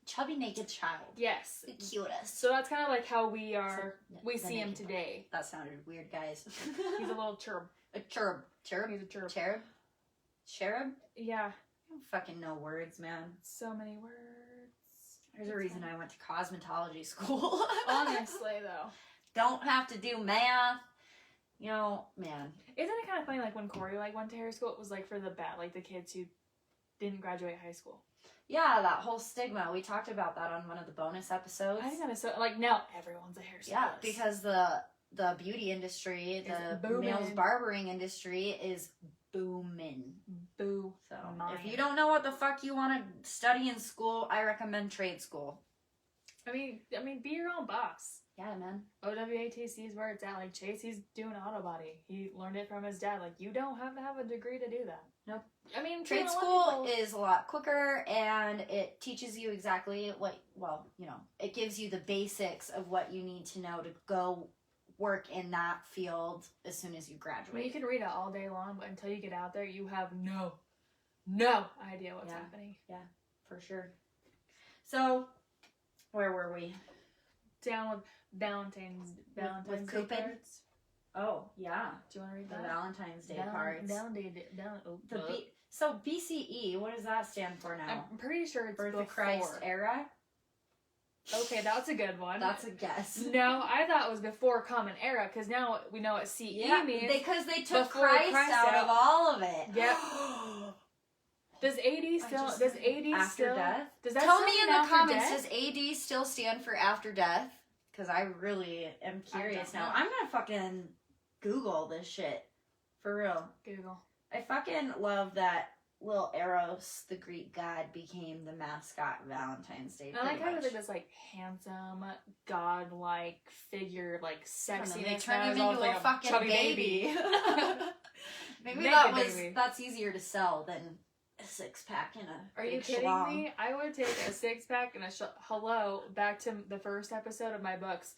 Chubby, naked child. Yes. The cutest. So that's kind of like how we see him today. That sounded weird, guys. He's a little cherub. A cherub. Cherub? He's a cherub. Cherub? Cherub? Yeah. I don't fucking know words, man. So many words. There's a reason I went to cosmetology school. Honestly, though. Don't have to do math. You know, man. Isn't it kind of funny, like, when Corey, went to hair school, it was, for the the kids who didn't graduate high school. Yeah, that whole stigma. We talked about that on one of the bonus episodes. I think that is so, now everyone's a hairstylist. Yeah, because the beauty industry, the male's barbering industry is booming. Boo. So, if you don't know what the fuck you want to study in school, I recommend trade school. I mean, be your own boss. Yeah, man. OWATC is where it's at. Chase, he's doing auto body. He learned it from his dad. You don't have to have a degree to do that. Nope. I mean, trade school is a lot quicker, and it teaches you exactly it gives you the basics of what you need to know to go work in that field as soon as you graduate. I mean, you can read it all day long, but until you get out there, you have no idea what's happening. Yeah, for sure. So, where were we? Down with Valentine's Day Cupid? cards. Oh, yeah. Do you want to read The that? Valentine's Day cards. So BCE, what does that stand for now? I'm pretty sure it's Birth before. of Christ era? Okay, that's a good one. That's a guess. No, I thought it was before Common Era, because now we know what CE means. Because they took Before Christ out of all of it. Yep. Does AD still? Does AD after still? death? Does that Tell still me mean in the after comments. death? Does AD still stand for after death? Because I really am curious don't now. know. I'm gonna fucking Google this shit for real. Google. I fucking love that little Eros, the Greek god, became the mascot of Valentine's Day. I like how much. like this like handsome, god-like figure, like sexy. They turn him into a fucking chubby baby. Maybe Naked that's easier to sell than a 6-pack and a Are you big kidding schlong. me? I would take a 6-pack and a hello back to the first episode of my books.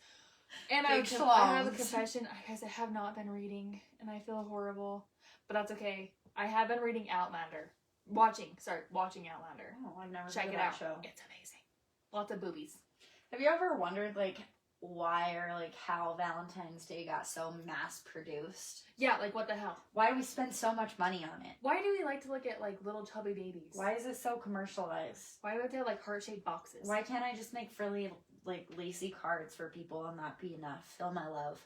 And I Big have a schlongs. confession. Guys, I have not been reading, and I feel horrible, but that's okay. I have been reading Outlander. Watching Outlander. Oh, I've never Check heard it of that out. show. It's amazing. Lots of boobies. Have you ever wondered, like, why or, like, how Valentine's Day got so mass-produced? Yeah, like what the hell? Why do we spend so much money on it? Why do we like to look at like little chubby babies? Why is it so commercialized? Why do we have to have like heart-shaped boxes? Why can't I just make frilly, like, lacy cards for people and that be enough? Fill my love.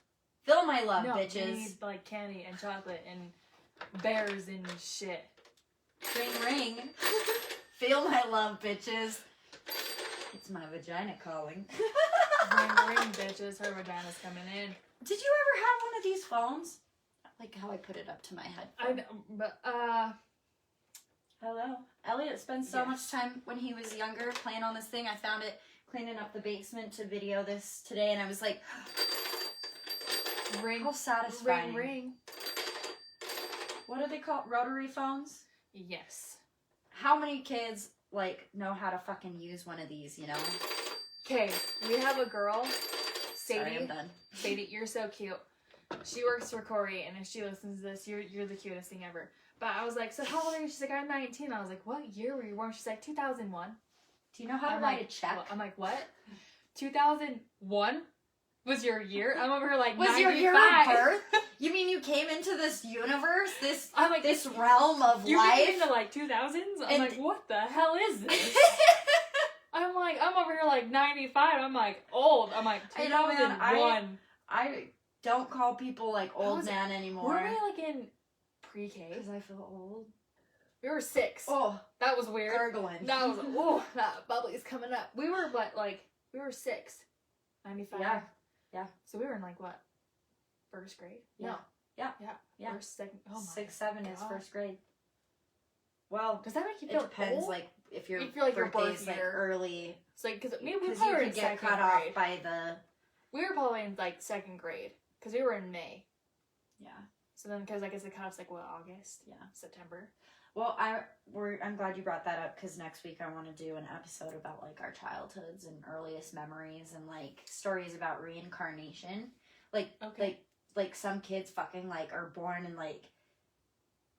Fill my love, No, bitches. we need like candy and chocolate and bears and shit. Ring, ring. Feel my love, bitches. It's my vagina calling. Ring, ring, bitches. Her vagina's coming in. Did you ever have one of these phones? I like how I put it up to my head. I know, but Hello. Elliot spent so Yes. much time when he was younger playing on this thing. I found it cleaning up the basement to video this today, and I was like, ring, how satisfying. ring, ring. What are they called? Rotary phones? Yes. How many kids, like, know how to fucking use one of these, you know? Okay, we have a girl, Sadie. Sorry, I'm done. Sadie, you're so cute. She works for Corey, and if she listens to this, you're the cutest thing ever. But I was like, so how old are you? She's like, I'm 19. I was like, what year were you born? She's like, 2001. Do you know how to I'm write like, a check? I'm like, what? 2001 was your year? I'm over here like, Was 95. your year of birth? You mean you came into this universe, I'm like, this realm of you life? came into like 2000s? I'm And- like, what the hell is this? I'm like, I'm over here like 95. I'm like, old. I'm like, I know, 2001. man, I don't call people like old man anymore. Were we like in pre-K? Because I feel old. We were 6. Oh, That was weird. gurgling. That was, oh, that bubbly's coming up. We were what, like, we were 6. 95. Yeah. So we were in like what? First grade? Yeah. No. Yeah. Yeah. First, second. Oh my 6, 7 is God. first grade. Well, Does that make you it feel depends, old? like, if your If you're, like, your birthday's birth like year. early. It's like, because we Because probably you were could in get second cut grade. off by the... We were probably in like second grade. Because we were in May. Yeah. So then, because I guess the cutoff's like, what, August? Yeah. September. Well, I'm glad you brought that up, because next week I want to do an episode about, like, our childhoods and earliest memories and, like, stories about reincarnation. Like, Okay. like some kids fucking, like, are born and, like,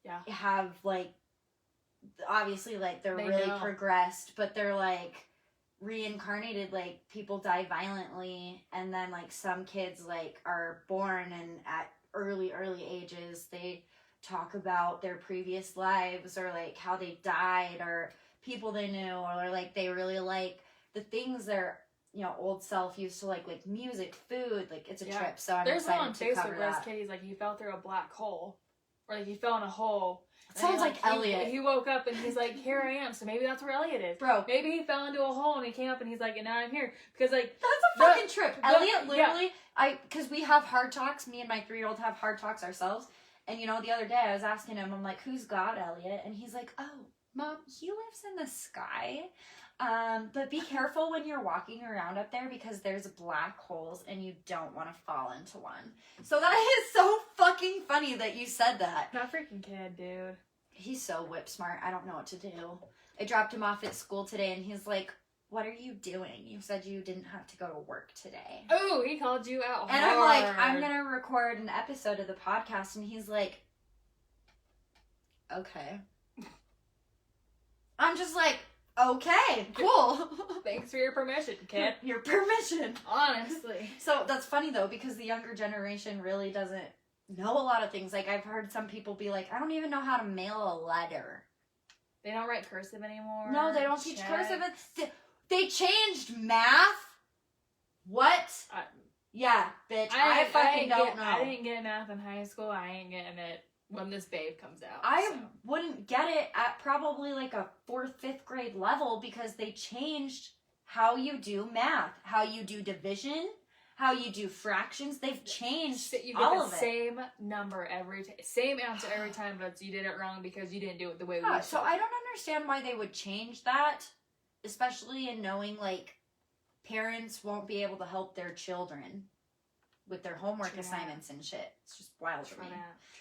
Yeah. have, like, obviously, like, they're They really know. progressed, but they're, like, reincarnated, like, people die violently, and then, like, some kids, like, are born and at early ages, they talk about their previous lives, or, like, how they died, or people they knew, or, like, they really like the things their, you know, old self used to like music, food, like, it's a Yeah. trip, so I'm There's one on excited to cover Facebook where this that. kid, he's like, he fell through a black hole. Or like, he fell in a hole. It sounds And, like Elliot. He woke up and he's like, here I am. So maybe that's where Elliot is. Bro, Maybe he fell into a hole and he came up and he's like, and now I'm here. Because like, that's a fucking trip. the- Elliot literally, because we have hard talks, me and my 3-year-old have hard talks ourselves, and you know, the other day I was asking him, I'm like, who's God, Elliot? And he's like, oh, Mom, he lives in the sky. But be careful when you're walking around up there, because there's black holes and you don't want to fall into one. So that is so fucking funny that you said that. that freaking kid, dude. He's so whip smart. I don't know what to do. I dropped him off at school today and he's like, what are you doing? You said you didn't have to go to work today. Oh, he called you out And hard. I'm like, I'm going to record an episode of the podcast. And he's like, okay. I'm just like, okay, cool. Thanks for your permission, kid. Your permission. Honestly. So that's funny though, because the younger generation really doesn't know a lot of things. Like, I've heard some people be like, I don't even know how to mail a letter. They don't write cursive anymore. No, they don't teach Check. cursive. They changed math What? Yeah, bitch. I fucking don't know. I didn't get math in high school. I ain't getting it when this babe comes out. I wouldn't get it at probably like a 4th, 5th grade level because they changed how you do math, how you do division, how you do fractions. They've changed you get all the of it. Same number every time, same answer every time, but you did it wrong because you didn't do it the way we should. So I don't understand why they would change that, especially in knowing like parents won't be able to help their children with their homework assignments and shit. It's just wild to me.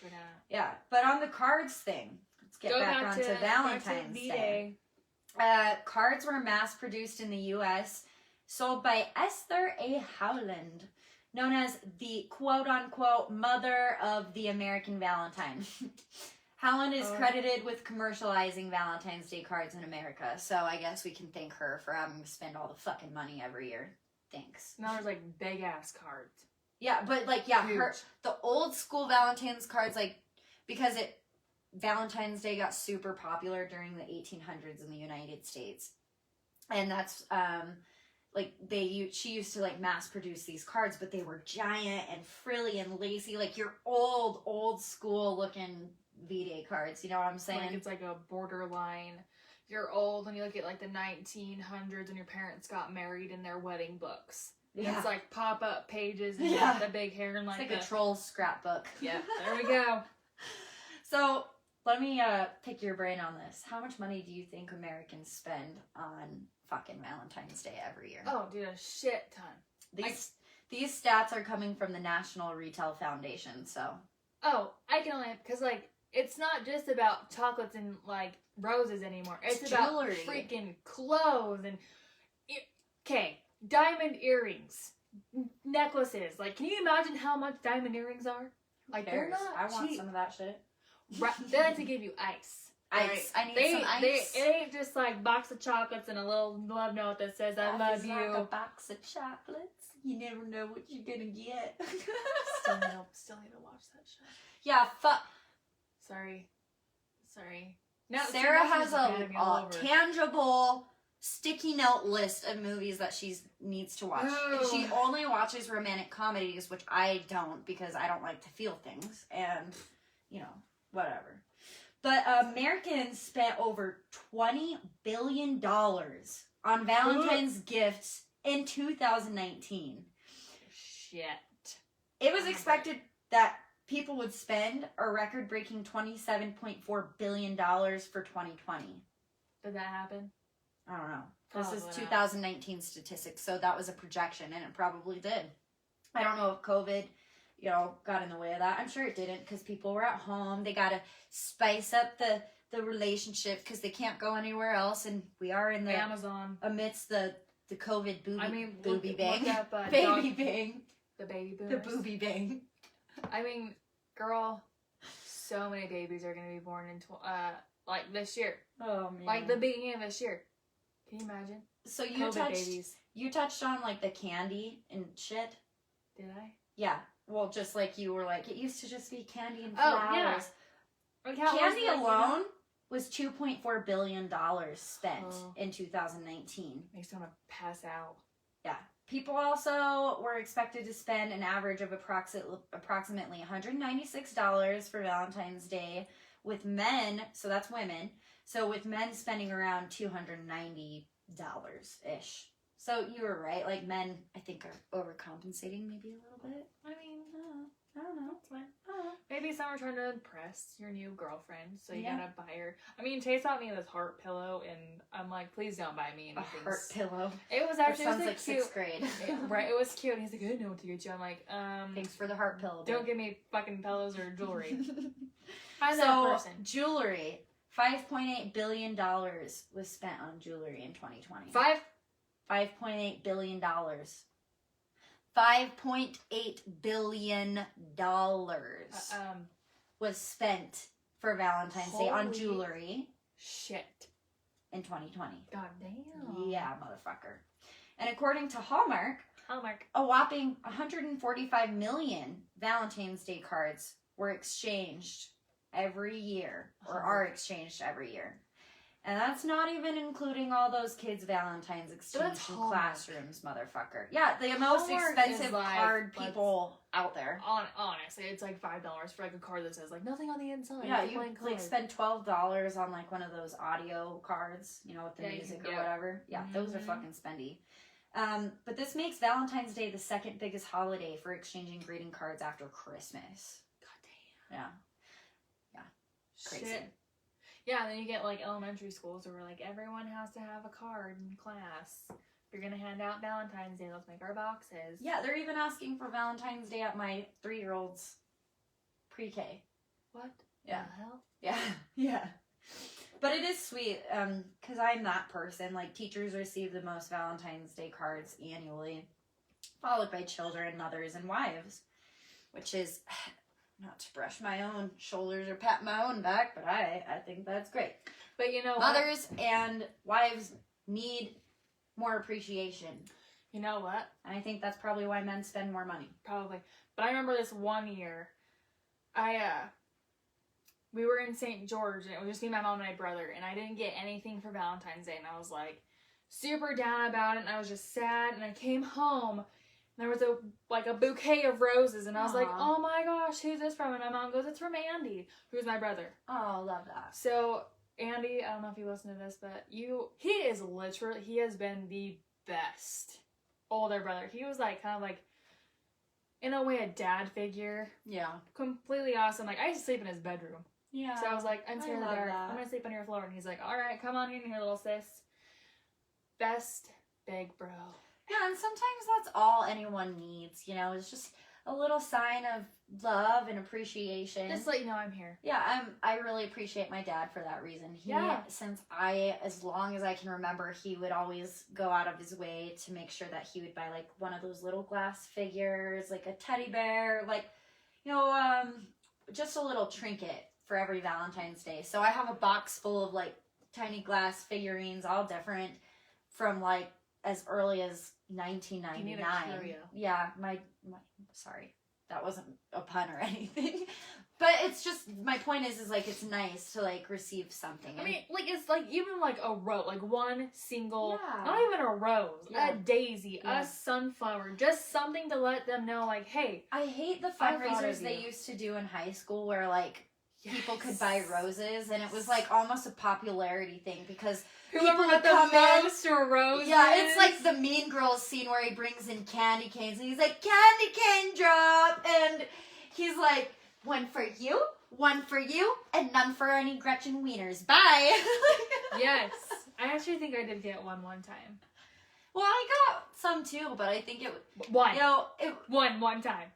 True that. Yeah, but on the cards thing, let's get back onto Valentine's Day. Cards were mass-produced in the U.S., sold by Esther A. Howland, known as the quote-unquote mother of the American Valentine. Howland is credited with commercializing Valentine's Day cards in America, so I guess we can thank her for having to spend all the fucking money every year. Thanks. Now there's like big-ass cards. Yeah, but like, yeah, the old school Valentine's cards, like, because Valentine's Day got super popular during the 1800s in the United States. And that's, like, she used to, like, mass produce these cards, but they were giant and frilly and lacy, like your old school looking V-Day cards, you know what I'm saying? Like, it's like a borderline, you're old and you look at, like, the 1900s and your parents got married in their wedding books. Yeah. It's like pop-up pages and the big hair and like it's like a troll scrapbook. Yeah, there we go. So, let me pick your brain on this. How much money do you think Americans spend on fucking Valentine's Day every year? Oh, dude, a shit ton. These stats are coming from the National Retail Foundation, so. Oh, I can only, because, like, it's not just about chocolates and, like, roses anymore. It's about jewelry. Freaking clothes and, okay, diamond earrings, necklaces. Like, can you imagine how much diamond earrings are? Like, they're not I want cheap. some of that shit. Right, they like to give you ice. Ice. Right? I need some ice. It ain't just like box of chocolates and a little love note that says I love you. Like a box of chocolates. You never know what you're gonna get. still need to watch that show. Yeah, Sorry. Now Sarah has a tangible sticky note list of movies that she needs to watch. And she only watches romantic comedies, which I don't because I don't like to feel things. And, you know, whatever. But Americans spent over $20 billion on Valentine's gifts in 2019. Shit. It was expected that people would spend a record-breaking $27.4 billion for 2020. Did that happen? I don't know. This is 2019 statistics, so that was a projection, and it probably did. I don't know if COVID, you know, got in the way of that. I'm sure it didn't, because people were at home. They got to spice up the relationship, because they can't go anywhere else, and we are in the Amazon amidst the COVID booby bang. Look up, baby bang. The baby boomers. The booby bang. I mean, girl, so many babies are going to be born in, like, this year. Oh, man. Like, the beginning of this year. Can you imagine? So babies. You touched on, like, the candy and shit. Did I? Yeah. Well, just like you were like, it used to just be candy and flowers. Oh, yeah. Like candy alone was $2.4 billion spent in 2019. Makes me want to pass out. Yeah. People also were expected to spend an average of approximately $196 for Valentine's Day, with men, so that's women, so with men spending around $290-ish. So you were right, like men, I think, are overcompensating maybe a little bit. I mean, I don't know. That's fine. Maybe some are trying to impress your new girlfriend, so you gotta buy her. I mean, Chase bought me this heart pillow, and I'm like, please don't buy me anything. A heart pillow? It was actually sounds like cute. 6th grade. Right, it was cute. And he's like, I didn't know what to get you. I'm like, thanks for the heart pillow. Don't give me fucking pillows or jewelry. I'm that so, person. Jewelry. $5.8 billion was spent on jewelry in 2020. $5.8 billion. $5.8 billion was spent for Valentine's Day on jewelry. Shit. In 2020. God damn. Yeah, motherfucker. And according to Hallmark, a whopping 145 million Valentine's Day cards were exchanged every year, or are exchanged every year. And that's not even including all those kids' Valentine's exchange in classrooms, motherfucker. Yeah, the most expensive card people out there. Honestly, it's like $5 for like a card that says like nothing on the inside. Yeah, you like spend $12 on like one of those audio cards, you know, with the music or whatever. Yeah, those are fucking spendy. But this makes Valentine's Day the second biggest holiday for exchanging greeting cards after Christmas. God damn. Yeah. Crazy. Shit. Yeah, then you get like elementary schools where like everyone has to have a card in class. If you're gonna hand out Valentine's Day, let's make our boxes. Yeah, they're even asking for Valentine's Day at my 3-year-old's pre-K. What? Yeah. The hell? Yeah. Yeah. But it is sweet, because I'm that person. Like, teachers receive the most Valentine's Day cards annually, followed by children, mothers, and wives, which is... not to brush my own shoulders or pat my own back, but I think that's great. But you know Mothers and wives need more appreciation. You know what? And I think that's probably why men spend more money. Probably. But I remember this one year, we were in St. George, and it was just me, my mom, and my brother, and I didn't get anything for Valentine's Day, and I was like super down about it, and I was just sad, and I came home, there was a bouquet of roses, and I was like, oh my gosh, who's this from? And my mom goes, it's from Andy, who's my brother. Oh, love that. So, Andy, I don't know if you listen to this, but he has been the best older brother. He was like, kind of like, in a way, a dad figure. Yeah. Completely awesome. Like, I used to sleep in his bedroom. Yeah. So I was like, I'm scared of the dark. that. I'm going to sleep on your floor. And he's like, all right, come on in here, little sis. Best big bro. Yeah, and sometimes that's all anyone needs, you know, it's just a little sign of love and appreciation. Just to let you know I'm here. Yeah, I really appreciate my dad for that reason. As long as I can remember, he would always go out of his way to make sure that he would buy, like, one of those little glass figures, like a teddy bear, like, you know, just a little trinket for every Valentine's Day. So I have a box full of, like, tiny glass figurines, all different, from, like, as early as 1999. You need a curio. Yeah, my sorry, that wasn't a pun or anything. But it's just, my point is like, it's nice to, like, receive something. I mean, like, it's like, even like a rose, like one single, Yeah. not even a rose, Yeah. a daisy, Yeah. a sunflower, just something to let them know, like, hey. I hate the I thought fundraisers of they you. used to do in high school where, like, people could buy Yes. roses, and it was, like, almost a popularity thing, because Whoever people got would come the most roses. Yeah, it's like the Mean Girls scene where he brings in candy canes, and he's like, candy cane drop, and he's like, one for you, and none for any Gretchen Wieners. Bye! Yes. I actually think I did get one time. Well, I got some too, but I think it... One. You know, One time.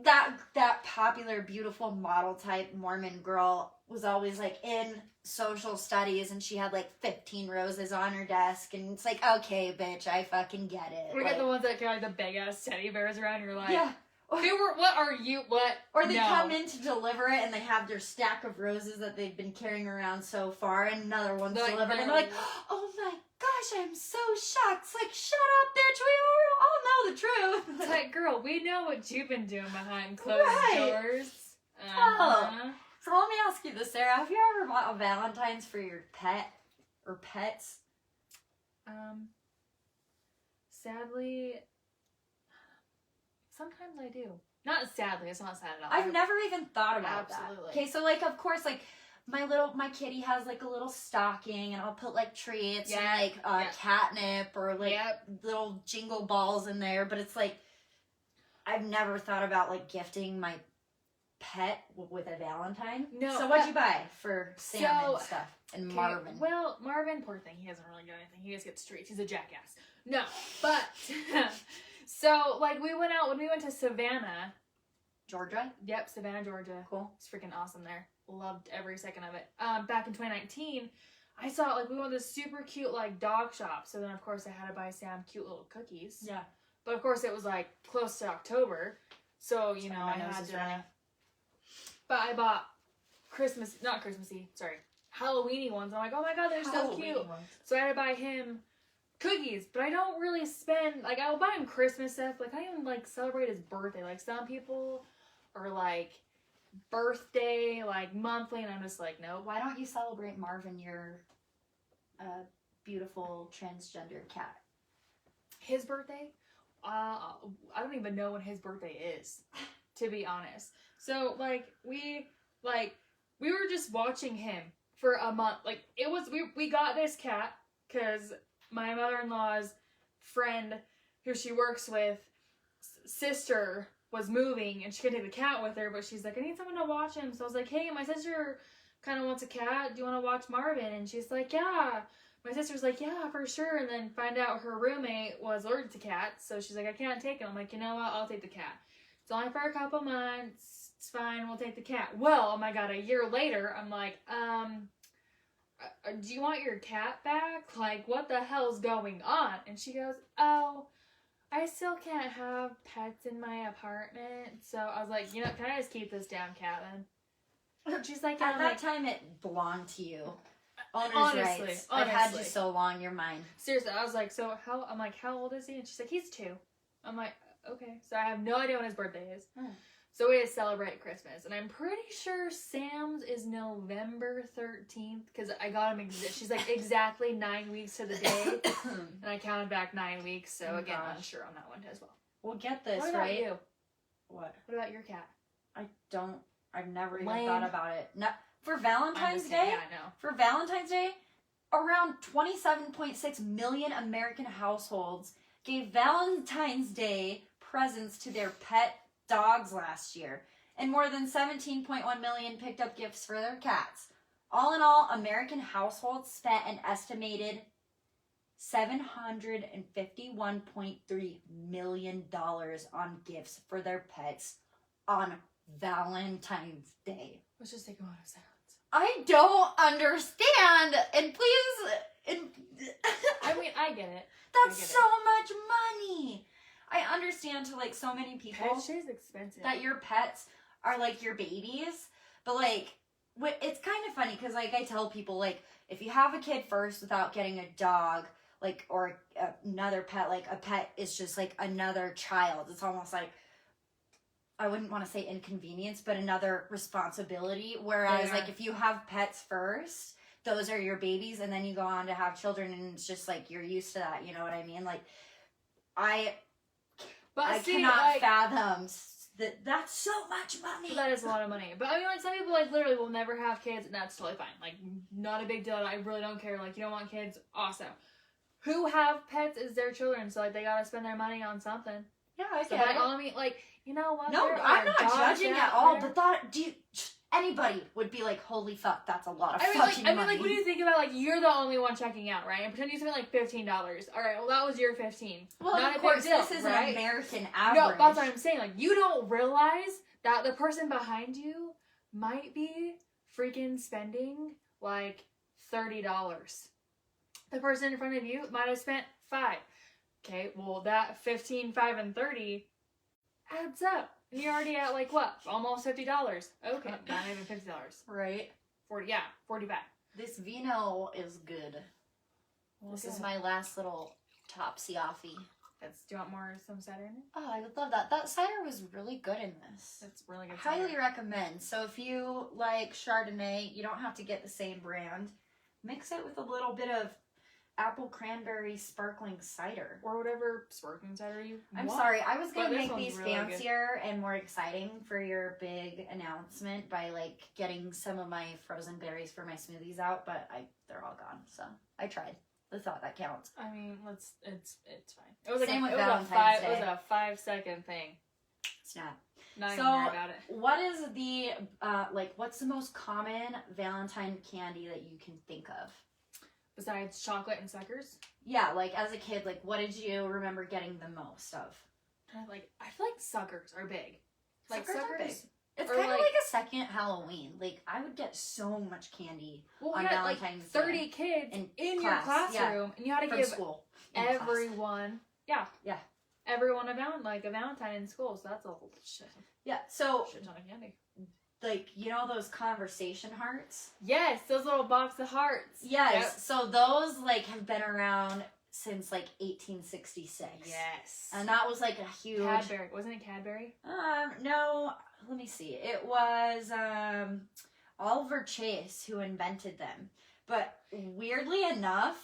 That popular, beautiful model type Mormon girl was always, like, in social studies, and she had, like, 15 roses on her desk, and it's like, okay, bitch, I fucking get it. We got the ones that carry like the big ass teddy bears around. You're like, yeah. What are you? What? Or they No. come in to deliver it, and they have their stack of roses that they've been carrying around so far, and another one's They're like, delivered, and no. they're like, oh my gosh, I'm so shocked. It's like, shut up, bitch, we all know the truth. It's like, girl, we know what you've been doing behind closed Right. doors. Oh. So let me ask you this, Sarah. Have you ever bought a Valentine's for your pet or pets? Sadly, sometimes I do. Not sadly, it's not sad at all. I've never even thought about Absolutely. that. Okay, so, like, of course, like, my kitty has, like, a little stocking, and I'll put, like, treats and, like, catnip or, like, little jingle balls in there, but it's like, I've never thought about, like, gifting my pet with a Valentine. No. So what'd you buy for Sam and stuff? And Marvin? Well, Marvin, poor thing, he doesn't really get anything. He just gets treats. He's a jackass. No, but, so, like, when we went to Savannah. Georgia? Yep, Savannah, Georgia. Cool. It's freaking awesome there. Loved every second of it. Back in 2019, I saw, like, we went to this super cute, like, dog shop. So then, of course, I had to buy Sam cute little cookies. Yeah. But, of course, it was, like, close to October. So, you know, I had to... But I bought Halloweeny ones. I'm like, oh my god, they're so cute. So I had to buy him cookies. But I don't really spend, like, I'll buy him Christmas stuff. Like, I don't even, like, celebrate his birthday. Like, some people are, like, birthday, like, monthly, and I'm just like, nope. Why don't you celebrate Marvin your beautiful transgender cat? His birthday? I don't even know when his birthday is, to be honest. So, like, we were just watching him for a month. Like, it was, we got this cat because my mother-in-law's friend, who she works with, sister was moving and she couldn't take the cat with her, but she's like, I need someone to watch him. So I was like, hey, my sister kind of wants a cat. Do you want to watch Marvin? And she's like, yeah. My sister's like, yeah, for sure. And then find out her roommate was allergic to cats. So she's like, I can't take him. I'm like, you know what? I'll take the cat. It's only for a couple months. It's fine. We'll take the cat. Well, oh my God, a year later, I'm like, do you want your cat back? Like, what the hell's going on? And she goes, oh, I still can't have pets in my apartment. So I was like, you know, can I just keep this damn cat then? And she's like, At that time, it belonged to you. Owner's rights. I've had you so long, you're mine. Seriously, I was like, so how? I'm like, how old is he? And she's like, he's 2. I'm like, okay. So I have no idea when his birthday is. So we just celebrate Christmas, and I'm pretty sure Sam's is November 13th because I got him. She's like exactly 9 weeks to the day, and I counted back 9 weeks. So again, I'm unsure on that one as well. We'll get this, what about right? You? What? What about your cat? I've never even thought about it. No, for Valentine's Day? Yeah, I know. For Valentine's Day, around 27.6 million American households gave Valentine's Day presents to their pet dogs last year, and more than 17.1 million picked up gifts for their cats. All in all, American households spent an estimated $751.3 million on gifts for their pets on Valentine's Day. Let's just take a moment of silence. I don't understand, and please, I mean, I get it. That's so much money. I understand to like so many people Pet shit is expensive. that your pets are like your babies, but like it's kind of funny because like I tell people, like, if you have a kid first without getting a dog, like, or another pet, like a pet is just like another child. It's almost like, I wouldn't want to say inconvenience, but another responsibility. Whereas like if you have pets first, those are your babies, and then you go on to have children, and it's just like you're used to that. You know what I mean? Like I cannot fathom that. That's so much money. But that is a lot of money. But I mean, like, some people like literally will never have kids, and that's totally fine. Like, not a big deal. I really don't care. Like, you don't want kids, awesome. Who have pets is their children, so like they gotta spend their money on something. Yeah, I So get like, it. I mean, like, you know what? No, There I'm are not dogs judging out at all. there. But anybody would be like, holy fuck, that's a lot of I mean, fucking money. like, what do you think about, like, you're the only one checking out, right? And pretend you spent, like, $15. All right, well, that was your 15. Well, Not of a course, big deal, this is right? an American average. No, that's what I'm saying. Like, you don't realize that the person behind you might be freaking spending, like, $30. The person in front of you might have spent $5. Okay, well, that 15, 5, and 30 adds up. And you're already at, like, what? Almost $50. Okay, not even $50. Right? 40, yeah, 45. This vino is good. This is my last little topsy-offy. Do you want more, some cider in it? Oh, I would love that. That cider was really good in this. That's really good. Highly cider. recommend. So if you like Chardonnay, you don't have to get the same brand. Mix it with a little bit of apple cranberry sparkling cider. Or whatever sparkling cider you I'm want. sorry, I was going to But this make these one's really fancier and more exciting for your big announcement by like getting some of my frozen berries for my smoothies out, but they're all gone. So I tried. I thought that counts. I mean, it's fine. It was like Same with it was Valentine's It was Day. a 5-second thing. Snap. Not So, even worry about it. what is the what's the most common Valentine candy that you can think of? Besides chocolate and suckers, Yeah, like as a kid, like what did you remember getting the most of? I feel like suckers are big. Like Suckers are big. It's or kind of like- like a second Halloween. Like I would get so much candy Well, on we had like Valentine's 30 Day kids in in class, your yeah. classroom, and you had to from give school. in class. everyone, Yeah. everyone a Valentine in school. So that's a whole shit Yeah. So ton of candy. like you know those conversation hearts? Yes, those little box of hearts. Yes. Yep. So those like have been around since like 1866. Yes. And that was like a huge. Cadbury. Wasn't it Cadbury? No. Let me see. It was Oliver Chase who invented them. But weirdly enough,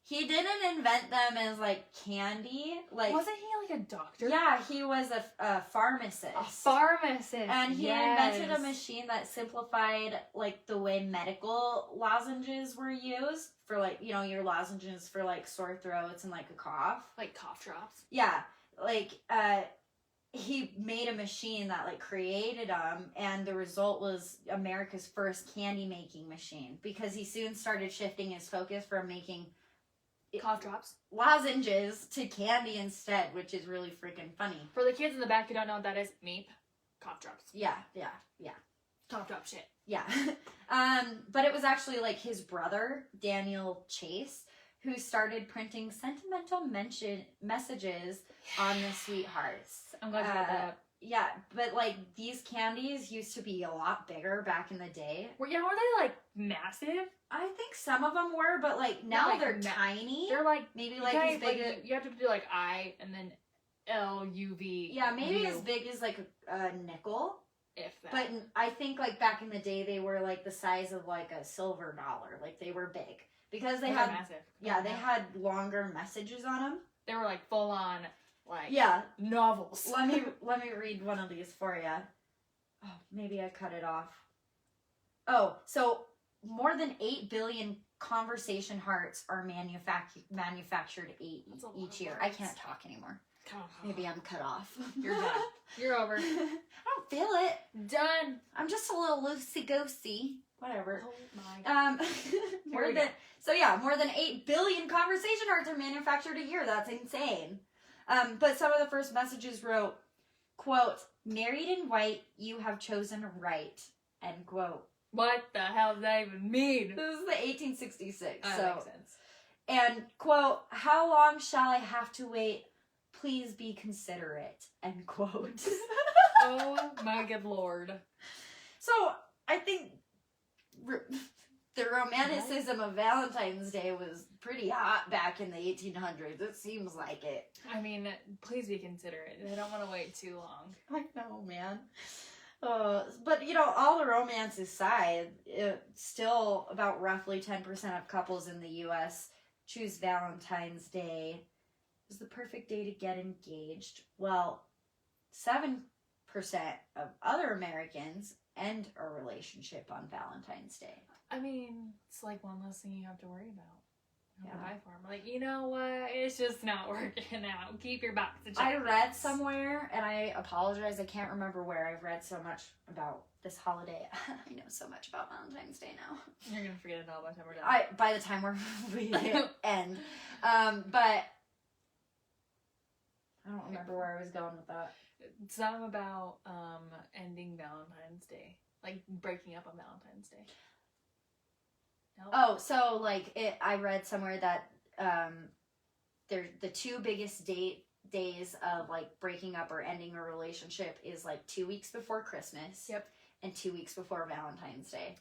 he didn't invent them as, like, candy. Like, wasn't he like a doctor? Yeah, he was a pharmacist. A pharmacist. And he invented a machine that simplified, like, the way medical lozenges were used. For, like, you know, your lozenges for, like, sore throats and, like, a cough. Like cough drops. Yeah. Like, he made a machine that, like, created them, and the result was America's first candy-making machine. Because he soon started shifting his focus from making cough drops, lozenges to candy instead, which is really freaking funny. For the kids in the back who don't know what that is, meep, cough drops. Yeah. Cough drop shit. Yeah. But it was actually, like, his brother, Daniel Chase, who started printing sentimental messages on the sweethearts. I'm glad you brought that up. Yeah, but, like, these candies used to be a lot bigger back in the day. Were they, like, massive? I think some of them were, but, like, now like, they're tiny. They're, like, maybe, like, as big as... You have to do, like, I and then L-U-V. Yeah, maybe as big as, like, a nickel. If that. But I think, like, back in the day, they were, like, the size of, like, a silver dollar. Like, they were big. Because they had... massive. Yeah, they had longer messages on them. They were, like, full-on... Like, yeah, novels. let me read one of these for you. Oh, maybe I cut it off. Oh, so more than 8 billion conversation hearts are manufactured each year. I can't talk anymore. Maybe I'm cut off. You're done. You're over. I don't feel it. Done. I'm just a little loosey-goosey. Whatever. Oh my. More than 8 billion conversation hearts are manufactured a year. That's insane. But some of the first messages wrote, quote, "Married in white, you have chosen right," end quote. What the hell does that even mean? This is the 1866. That makes sense. And, quote, "How long shall I have to wait? Please be considerate," end quote. Oh my good lord. So, I think the romanticism of Valentine's Day was pretty hot back in the 1800s. It seems like it. I mean, please be considerate. I don't want to wait too long. I know, man. But, you know, all the romance aside, still about roughly 10% of couples in the U.S. choose Valentine's Day as the perfect day to get engaged. Well, 7% of other Americans end a relationship on Valentine's Day. I mean, it's like one less thing you have to worry about. You have to buy for them. Like, you know what? It's just not working out. Keep your box of chocolates. I read somewhere, and I apologize, I can't remember where. I've read so much about this holiday. I know so much about Valentine's Day now. You're going to forget it all by the time we're done. By the time we end. But I don't remember where I was going with that. It's something about ending Valentine's Day. Like, breaking up on Valentine's Day. Nope. Oh, so, like, I read somewhere that they're the two biggest days of, like, breaking up or ending a relationship is, like, 2 weeks before Christmas. Yep. And 2 weeks before Valentine's Day.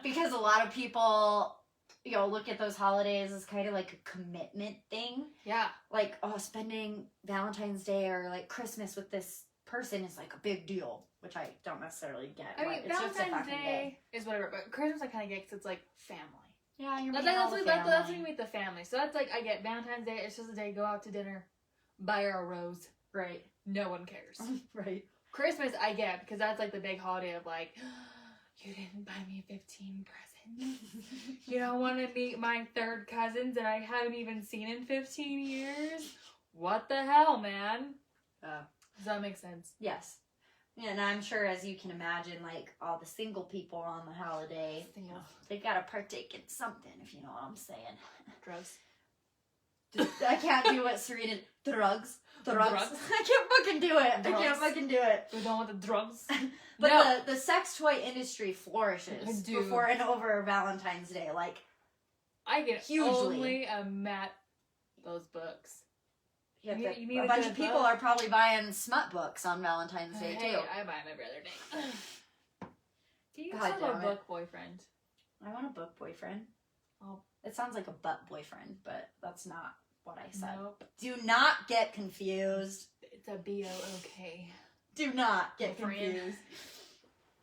Because a lot of people, you know, look at those holidays as kind of like a commitment thing. Yeah. Like, oh, spending Valentine's Day or, like, Christmas with this person is, like, a big deal. Which I don't necessarily get. I mean, it's just a Valentine's fucking Day is whatever, but Christmas I kind of get because it's like family. Yeah, you're that's when you meet the family. So that's like, I get Valentine's Day, it's just a day, go out to dinner, buy her a rose. Right. No one cares. Right. Christmas I get because that's like the big holiday of like, you didn't buy me 15 presents. You don't want to meet my third cousins that I haven't even seen in 15 years? What the hell, man? Does that make sense? Yes. And I'm sure, as you can imagine, like, all the single people on the holiday, they gotta partake in something, if you know what I'm saying. Drugs. I can't do what Serena... Drugs. I can't fucking do it. Drugs. I can't fucking do it. We don't want the drugs. But no. the sex toy industry flourishes before and over Valentine's Day. Like, I can hugely. Only imagine those books. Yeah, you need a bunch of people are probably buying smut books on Valentine's Day, too. I buy them every other day. Do you God have a damn it. book boyfriend? I want a book boyfriend. Oh. It sounds like a butt boyfriend, but that's not what I said. Nope. Do not get confused. It's a B-O-O-K. Do not get Boyfriend. confused.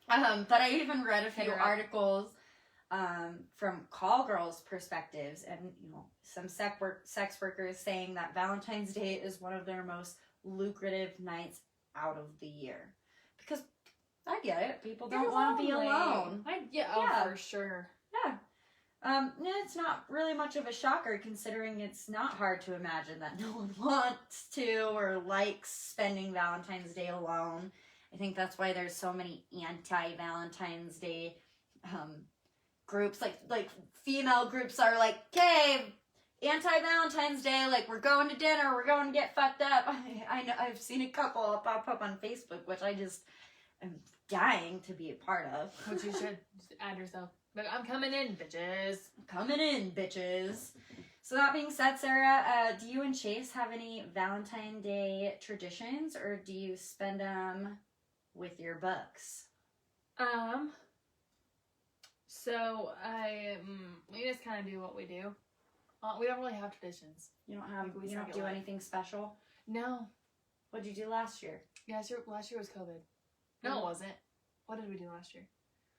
But I even read a few articles from call girls' perspectives, and some sex workers saying that Valentine's Day is one of their most lucrative nights out of the year. Because I get it, people don't want to be alone. Yeah, for sure. Yeah. It's not really much of a shocker considering it's not hard to imagine that no one wants to or likes spending Valentine's Day alone. I think that's why there's so many anti-Valentine's Day groups. Like female groups are like, okay, anti-Valentine's Day, like we're going to dinner, we're going to get fucked up. I know I've seen a couple pop up on Facebook, which I just am dying to be a part of. Which you should just add yourself. Like, I'm coming in, bitches. Coming in, bitches. So that being said, Sarah, do you and Chase have any Valentine Day traditions, or do you spend them with your books? So we just kind of do what we do. We don't really have traditions. You don't do anything special? No. What'd you do last year? Last year was COVID. No, it wasn't. What did we do last year?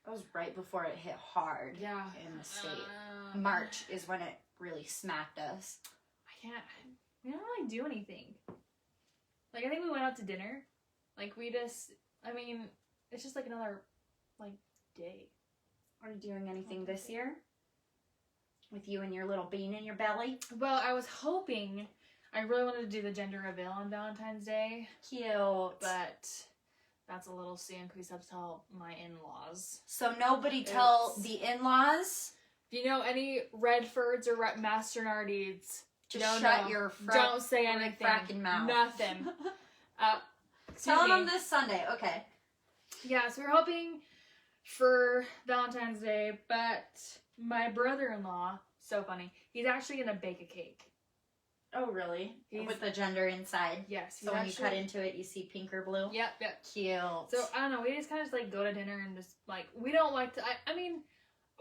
It was right before it hit hard. Yeah. In the state. March is when it really smacked us. We don't really do anything. Like, I think we went out to dinner. Like, it's just like another, day. Are you doing anything this year? With you and your little bean in your belly? Well, I was hoping, I really wanted to do the gender reveal on Valentine's Day. Cute. But that's a little soon because we have to tell my in-laws. So nobody tell the in-laws? If you know any Redfords or Masternardies, just shut your don't say anything. Fracking mouth. Nothing. Tell them this Sunday. Okay. Yeah, so we're hoping for Valentine's Day, but my brother-in-law, so funny, he's actually going to bake a cake. Oh, really? With the gender inside? Yes. So when you cut into it, you see pink or blue? Yep. Cute. So, I don't know, we just kind of just, go to dinner and just, we don't like to, we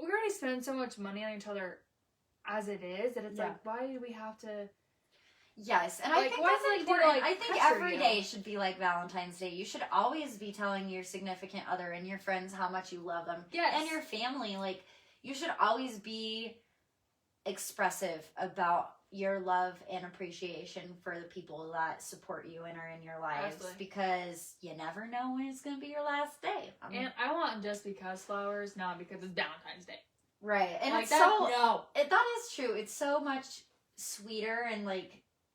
already spend so much money on each other as it is, that it's why do we have to... Yes, and I think that's important. I think every day should be like Valentine's Day. You should always be telling your significant other and your friends how much you love them. Yes. And your family. You should always be expressive about your love and appreciation for the people that support you and are in your lives. Absolutely. Because you never know when it's going to be your last day. And I want just because flowers, not because it's Valentine's Day. Right. And it's that is true. It's so much sweeter and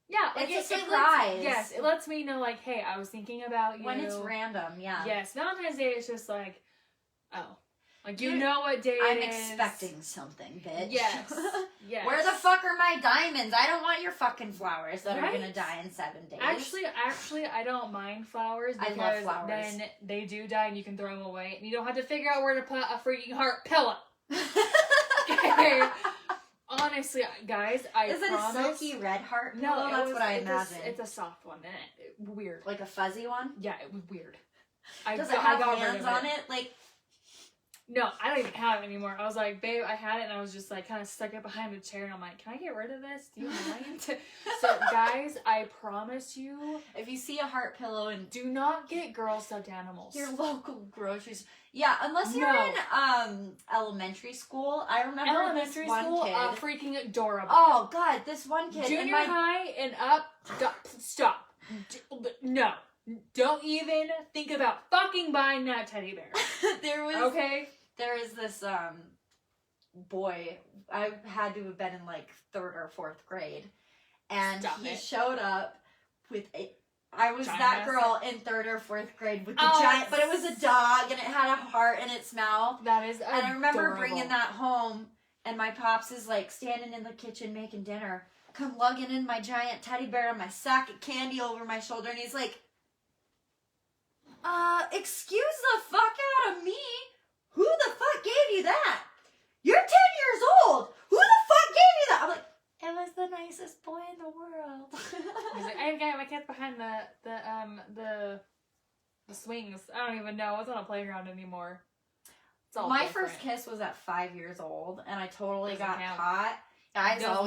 yeah, it's a surprise. Yes, it lets me know, hey, I was thinking about you. When it's random, yeah. Yes, Valentine's Day is just you know what day it is. I'm expecting something, bitch. Yes. Yes. Where the fuck are my diamonds? I don't want your fucking flowers that are gonna die in 7 days. Actually, I don't mind flowers because I love flowers. Then they do die and you can throw them away and you don't have to figure out where to put a freaking heart pillow. Okay. Honestly, guys, Is it a silky red heart? No, that's what I imagined. It's a soft one. Weird. Like a fuzzy one? Yeah, it was weird. Does it have hands on it? No, I don't even have it anymore. I was like, babe, I had it, and I was just kind of stuck it behind a chair, and I'm like, can I get rid of this? Do you mind? So, guys, I promise you, if you see a heart pillow, and do not get girl stuffed animals. Your local groceries. Yeah, unless you're in elementary school. I remember this one kid. Freaking adorable. Oh God, this one kid. Junior high and up. Stop. No. Don't even think about fucking buying that teddy bear. There is this boy. I had to have been in 3rd or 4th grade, and he showed up with I was that girl in 3rd or 4th grade with the giant, but it was a dog and it had a heart in its mouth. That is adorable. And I remember bringing that home, and my pops is standing in the kitchen making dinner, come lugging in my giant teddy bear and my sack of candy over my shoulder, and he's like, excuse the fuck out of me. Who the fuck gave you that? You're 10 years old. Who the fuck gave you that? I'm like, it was the nicest boy in the world. He's like, I got my kids behind the swings. I don't even know. It's not a playground anymore. It's all my different. first kiss was at 5 years old, and I totally Doesn't got count. caught. I was Does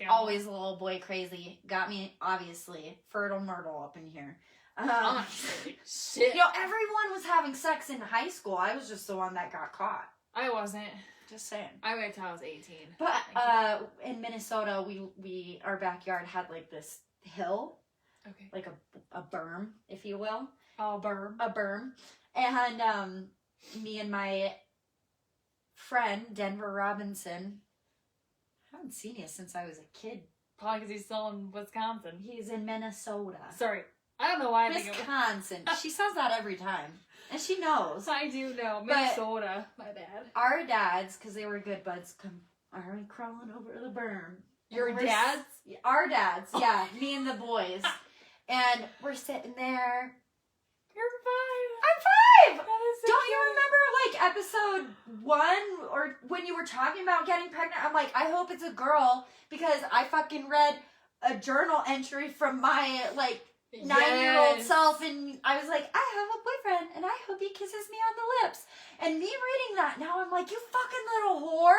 always a little boy crazy. Got me, obviously, fertile myrtle up in here. Honestly, shit. Everyone was having sex in high school. I was just the one that got caught. I wasn't. Just saying. I waited till I was 18. But in Minnesota, we our backyard had like this hill, Okay. like a berm, if you will. Oh, burb. A berm. And me and my friend, Denver Robinson, I haven't seen you since I was a kid. Probably because he's still in Wisconsin. He's in Minnesota. Sorry. I don't know why I think of Wisconsin. She says that every time. And she knows. I do know. Minnesota. My bad. Our dads, because they were good buds, are we crawling over the berm? Your And we're dads? Our dads, yeah. Me and the boys. And we're sitting there. You're 5. I'm 5! That is so Don't you cute. remember, like, episode 1, or when you were talking about getting pregnant? I'm like, I hope it's a girl, because I fucking read a journal entry from my, like, 9-year-old self, and I was like, I have a boyfriend, and I hope he kisses me on the lips. And me reading that, now I'm like, you fucking little whore!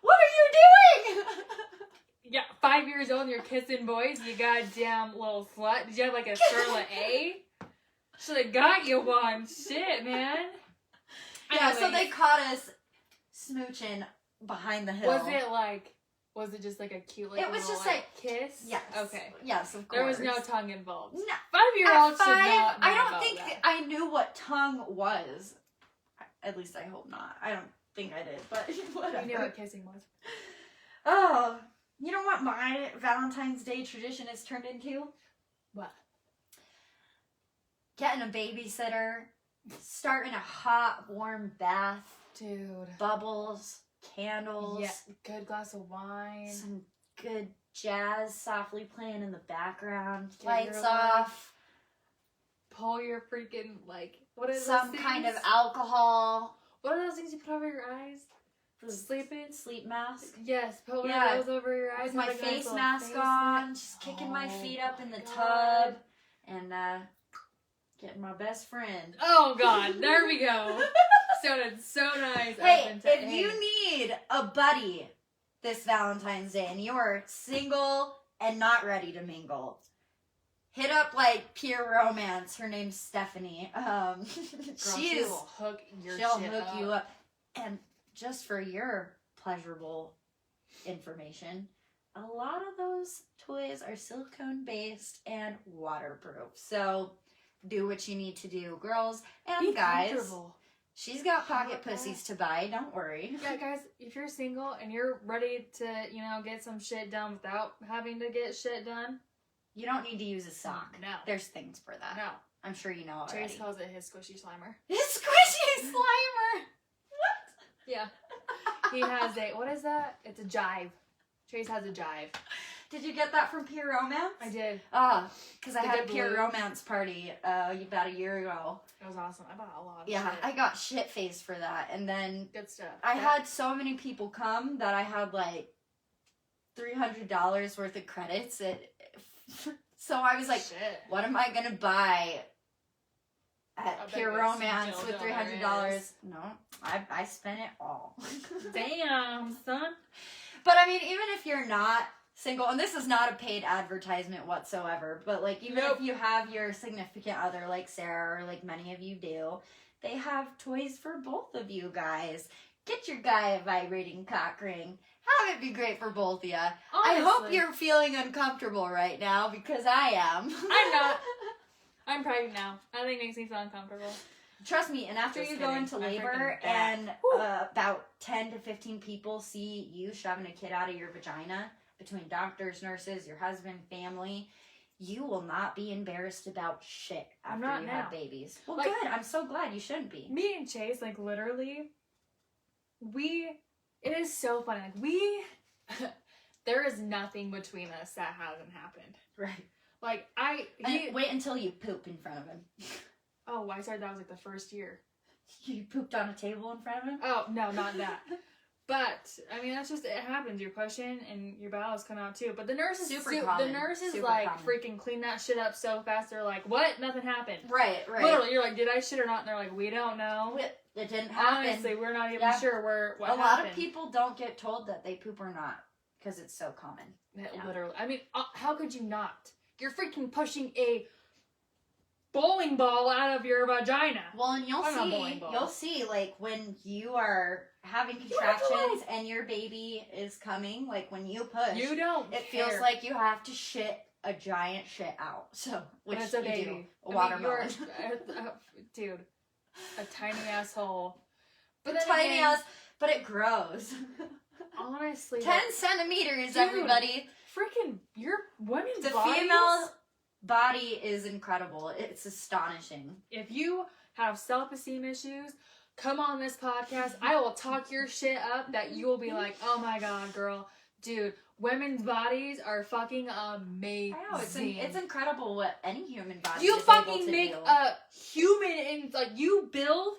What are you doing? Yeah, 5 years old and you're kissing boys, you goddamn little slut. Did you have like a Scarlet A? Should have got you one. Shit, man. Yeah, so they caught us smooching behind the hill. Was it just like a cute like It was little, just like kiss? Yes. Okay. Yes, of course. There was no tongue involved. No. 5-year-olds At should 5, not know I don't about think that. I knew what tongue was. At least I hope not. I don't think I did, but whatever. You knew what kissing was. Oh, you know what my Valentine's Day tradition has turned into? What? Getting a babysitter, starting a hot, warm bath, Dude. bubbles, candles, Yeah, good glass of wine. some good jazz softly playing in the background, Get lights your off, Pull your freaking, like, what is some those kind of things? alcohol, What are those things you put over your eyes? Sleeping? sleep mask. Yes, put one Yeah. of those over your eyes. With my have a nice face little mask face on, mask. just kicking my Oh feet up in the my tub, God. and getting my best friend. Oh God, there we go. Sounded so nice. Hey, if you need a buddy this Valentine's Day and you are single and not ready to mingle, hit up like Pure Romance. Her name's Stephanie. Girl, she she'll will hook your hook shit you up. And just for your pleasurable information, a lot of those toys are silicone based and waterproof. So do what you need to do, girls and Be guys. comfortable. She's got pocket pussies to buy, don't worry. Yeah, guys, if you're single and you're ready to, get some shit done without having to get shit done, You don't need to use a sock. No. There's things for that. No. I'm sure you know already. Chase calls it his squishy slimer. His squishy slimer! Yeah. He has what is that? It's a jive. Chase has a jive. Did you get that from Pure Romance? I did. Because I The had a good Pure blue. Romance party about a year ago. It was awesome. I bought a lot of Yeah, shit. I got shit-faced for that. And then Good stuff. I had so many people come that I had like $300 worth of credits. So I was like, shit. what am I going to buy I at bet Pure it's Romance dildo with $300? dollars. No, I spent it all. Damn, son. But I mean, even if you're not single, and this is not a paid advertisement whatsoever, but like even Nope. if you have your significant other like Sarah or like many of you do, they have toys for both of you guys. Get your guy a vibrating cock ring. Have it be great for both of you. I hope Honestly. you're feeling uncomfortable right now because I am. I'm not. I'm pregnant now. I think it makes me feel uncomfortable. Trust me, and after Just you go kidding. into I'm labor freaking back. and about 10 to 15 people see you shoving a kid out of your vagina, between doctors, nurses, your husband, family, you will not be embarrassed about shit I'm after not you now. have babies. Well, Like- good. I'm so glad you shouldn't be. Me and Chase, like, literally, it is so funny. Like, there is nothing between us that hasn't happened. Right. Like, And wait until you poop in front of him. oh, I started that was like the first year. You pooped on a table in front of him? Oh, no, not that. But, I mean, that's just, it happens. You're pushing and your bowels come out too. But the nurses, Super the common. nurses Super like, common. freaking clean that shit up so fast. They're like, what? Nothing happened. Right. Literally, you're like, did I shit or not? And they're like, we don't know. It didn't happen. Honestly, we're not even Yeah. sure what a happened. lot of people don't get told that they poop or not because it's so common. That Yeah. literally, I mean, how could you not? You're freaking pushing a bowling ball out of your vagina. Well, and I'm not bowling balls. you'll see, like, when you are having contractions and your baby is coming, like, when you push, You don't it care. feels like you have to shit a giant shit out. So, which But it's a you baby. do. A I mean, watermelon. dude, a tiny asshole. But Tiny ass, but it grows. Honestly, 10 centimeters, Dude. everybody. freaking your women's The bodies, female body is incredible. It's astonishing. If you have self-esteem issues, come on this podcast. I will talk your shit up that you will be like, oh my god, girl, dude, women's bodies are fucking amazing. I know, it's incredible what any human body You is fucking able to make do. a human and like you build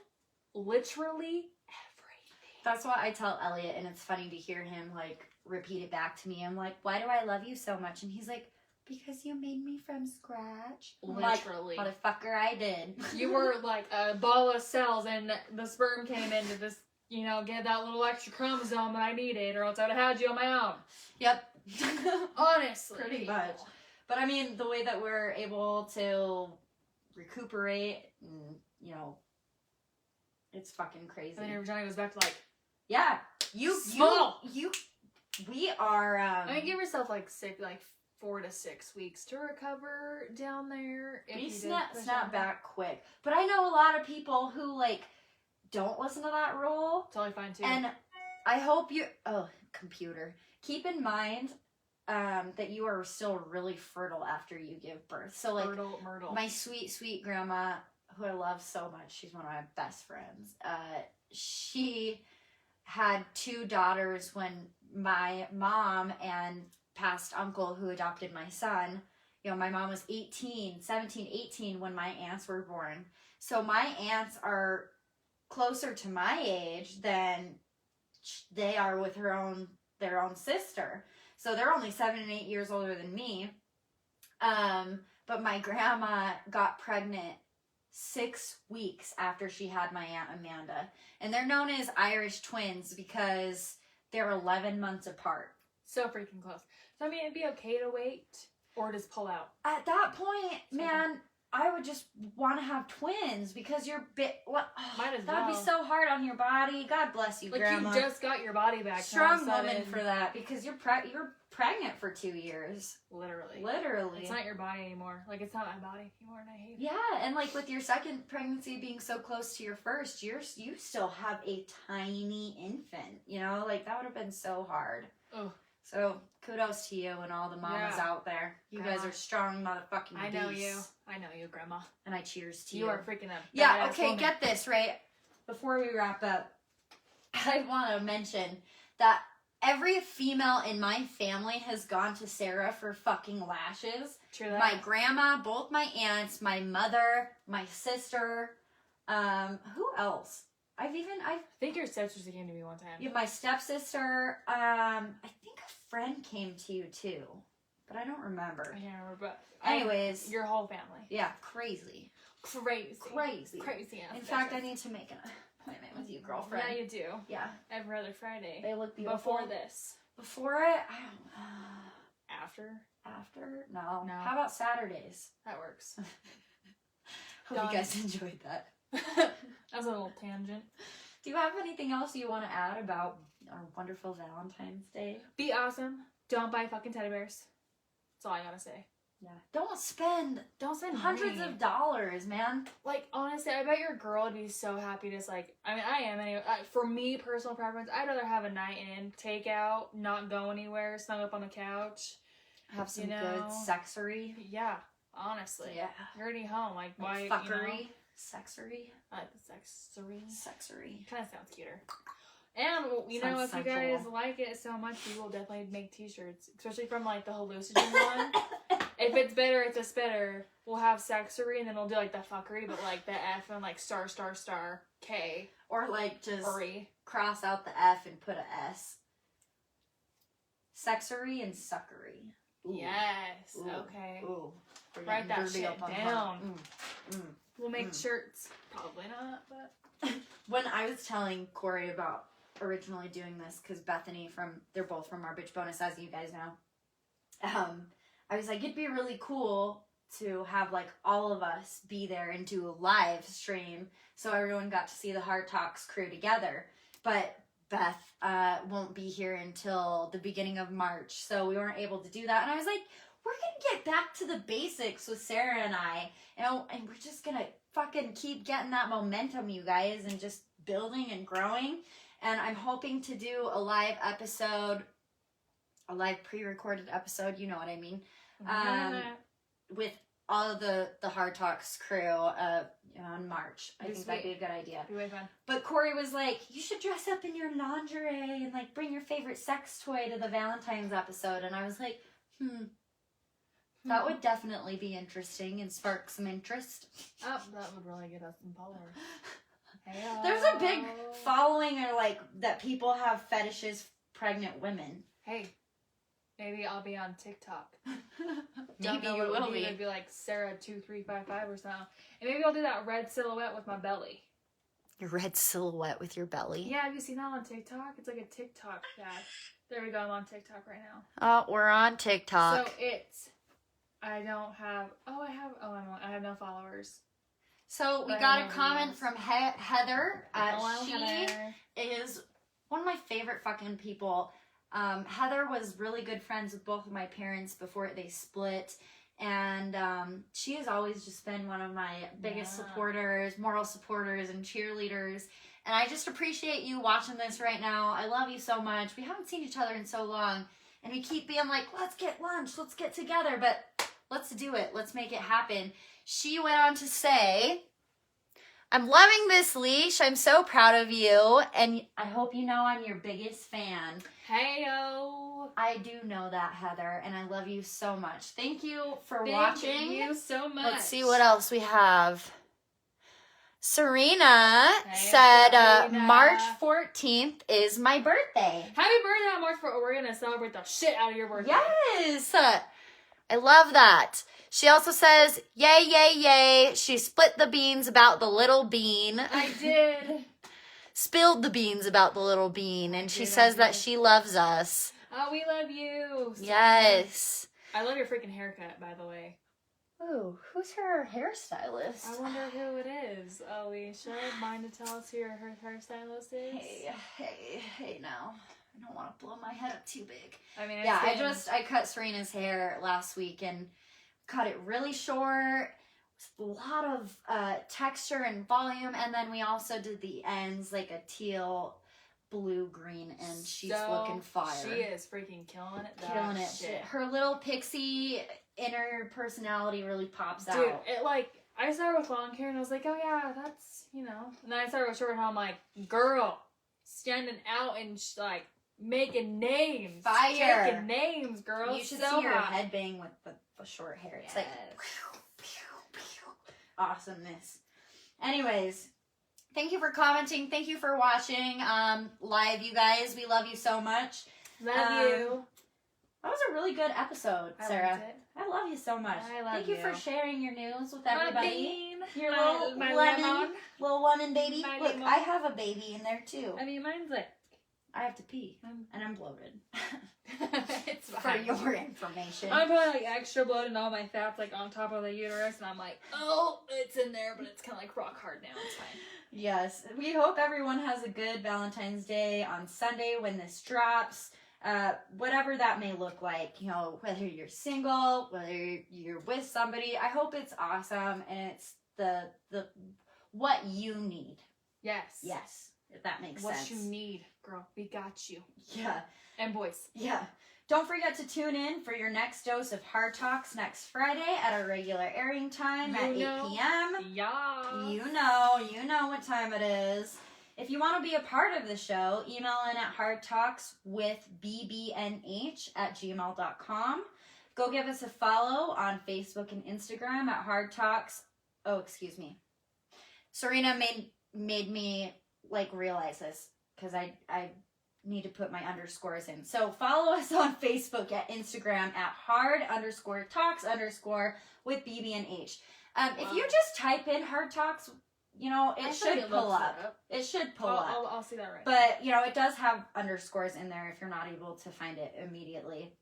literally everything. That's what I tell Elliot, and it's funny to hear him like repeat it back to me. I'm like, why do I love you so much? And he's like, because you made me from scratch. I'm Literally. like, motherfucker, I did. You were like a ball of cells and the sperm came in to just, you know, get that little extra chromosome that I needed or else I would have had you on my own. Yep. Honestly. Pretty much. But I mean, the way that we're able to recuperate and, you know, it's fucking crazy. And then your vagina goes back to like, Yeah. Small. We are, I mean, give yourself like 4 to 6 weeks to recover down there. If we you did snap push on that. back quick. But I know a lot of people who, like, don't listen to that rule. Totally fine too. And I hope you, computer, keep in mind that you are still really fertile after you give birth. So, like, Myrtle. my sweet, sweet grandma, who I love so much, she's one of my best friends, she had 2 daughters when my mom and past uncle who adopted my son, you know, my mom was 17, 18 when my aunts were born. So my aunts are closer to my age than they are with their own sister. So they're only 7 and 8 years older than me. But my grandma got pregnant 6 weeks after she had my Aunt Amanda. And they're known as Irish twins because they're 11 months apart. So freaking close. So I mean, it'd be okay to wait or just pull out. At that point, man, I would just want to have twins because you're Might as that would be well. so hard on your body. God bless you, Like Grandma. you just got your body back. Strong now, woman for that because you're pregnant for 2 years. Literally. It's not your body anymore. Like, it's not my body anymore, and I hate it. Yeah, and like with your second pregnancy being so close to your first, you still have a tiny infant. You know, like that would have been so hard. Ugh. So kudos to you and all the mamas out there. You Grandma. guys are strong motherfucking I know beasts. you. I know you, Grandma. And I cheers to you. You are freaking a Yeah, badass okay, woman. get this, right? Before we wrap up, I want to mention that every female in my family has gone to Sarah for fucking lashes. True that. My grandma, both my aunts, my mother, my sister, who else? I think your stepsister came to me one time. yeah, my stepsister, I think a friend came to you too, but I don't remember. I can't remember, but Anyways. your whole family. Yeah, crazy. Crazy. In fact, I need to make an appointment with you, girlfriend. Yeah, you do. Yeah. Every other Friday. They look beautiful. Before this. Before it? I don't know. After? No. No. How about Saturdays? That works. Hope you guys enjoyed that. That was a little tangent. Do you have anything else you want to add about our wonderful Valentine's Day? Be awesome. Don't buy fucking teddy bears. That's all I gotta say. Yeah. Don't spend hundreds money. of dollars, man. Like, honestly, I bet your girl would be so happy to, like, I mean, I am anyway. For me, personal preference, I'd rather have a night in, take out, not go anywhere, snug up on the couch. Have some You know? good sexery. Yeah, honestly. Yeah. You're already home. Like, why, Fuckery. you know? Sexery. I like the sexery. Sexery. Kind of sounds cuter. And, you know, if Sounds you guys sensual. like it so much, we will definitely make t-shirts. Especially from, like, the hallucinogen one. If it's bitter, it's a spitter. We'll have sexery, and then we'll do, like, the fuckery, but, like, the F and, like, star, K. Or like just Furry. cross out the F and put a S. Sexery and suckery. Ooh. Yes. Ooh. Okay. Ooh. We're Write getting that dirty shit up on down. that. We'll make shirts. Probably not, but... When I was telling Corey about originally doing this, because Bethany they're both from our bitch bonus, as you guys know. I was like, it'd be really cool to have like all of us be there and do a live stream, so everyone got to see the Hard Talks crew together. But Beth won't be here until the beginning of March, so we weren't able to do that. And I was like, we're gonna get back to the basics with Sarah and I, and we're just gonna fucking keep getting that momentum, you guys, and just building and growing. And I'm hoping to do a live episode, a live pre-recorded episode, you know what I mean, with all of the Hard Talks crew on March. I think that'd be a good idea. Be way fun. But Corey was like, you should dress up in your lingerie and like bring your favorite sex toy to the Valentine's episode. And I was like, that would definitely be interesting and spark some interest. Oh, that would really get us some followers. Hey-o. There's a big following, or like that people have fetishes for pregnant women. Hey, maybe I'll be on TikTok. Maybe you will be. It'd be like Sarah2355 or something. And maybe I'll do that red silhouette with my belly. Your red silhouette with your belly? Yeah, have you seen that on TikTok? It's like a TikTok dash. There we go, I'm on TikTok right now. Oh, we're on TikTok. So it's, I have no followers. So we got a comment from Heather. She is one of my favorite fucking people. Heather was really good friends with both of my parents before they split. And she has always just been one of my biggest supporters, moral supporters, and cheerleaders. And I just appreciate you watching this right now. I love you so much. We haven't seen each other in so long. And we keep being like, let's get lunch, let's get together. But let's do it. Let's make it happen. She went on to say, I'm loving this leash. I'm so proud of you. And I hope you know I'm your biggest fan. Hey-o. I do know that, Heather, and I love you so much. Thank you for watching. Thank you so much. Let's see what else we have. Serena said March 14th is my birthday. Happy birthday on March 4th. We're going to celebrate the shit out of your birthday. Yes. I love that. She also says, yay, yay, yay. She split the beans about the little bean. I did. Spilled the beans about the little bean. And she says that she loves us. Oh, we love you. Yes. I love your freaking haircut, by the way. Ooh, who's her hairstylist? I wonder who it is. Alicia, mind to tell us who her hairstylist is? Hey now. I don't want to blow my head up too big. I mean, I cut Serena's hair last week and cut it really short. A lot of texture and volume, and then we also did the ends like a teal, blue, green, and she's looking fire. She is freaking killing it. Killing it. Shit. Her little pixie inner personality really pops out. Dude, I started with long hair and I was like, oh yeah, that's, you know. And then I started with short hair and I'm like, girl, standing out and like making names. Fire. Taking names, girl. You should see her headbang with the short hair. It's like awesomeness. Anyways, thank you for commenting. Thank you for watching live, you guys. We love you so much. Love you. That was a really good episode, Sarah. I loved it. I love you so much. I love Thank you for sharing your news with My everybody. bean. Your My little lemon baby. My Look, lemon. I have a baby in there too. I mean, mine's like... I have to pee, and I'm bloated. It's For fine. your information. I'm putting like extra blood and all my fat's like on top of the uterus, and I'm like, oh, it's in there, but it's kind of like rock hard now. It's fine. Yes, we hope everyone has a good Valentine's Day on Sunday when this drops. Whatever that may look like, you know, whether you're single, whether you're with somebody, I hope it's awesome and it's the what you need. Yes. Yes, if that makes what sense. you need, girl. We got you. Yeah. And boys. Yeah. Don't forget to tune in for your next dose of Hard Talks next Friday at our regular airing time at 8 p.m. Yeah. You know what time it is. If you want to be a part of the show, email in at hardtalkswithbbnh@gmail.com. Go give us a follow on Facebook and Instagram at Hard Talks. Oh, excuse me. Serena made me like realize this because I need to put my underscores in. So follow us on Facebook at Instagram at hard_talks_ If you just type in Hard Talks, you know, it should pull up. It should pull up. I'll see that right. But, you know, it does have underscores in there if you're not able to find it immediately.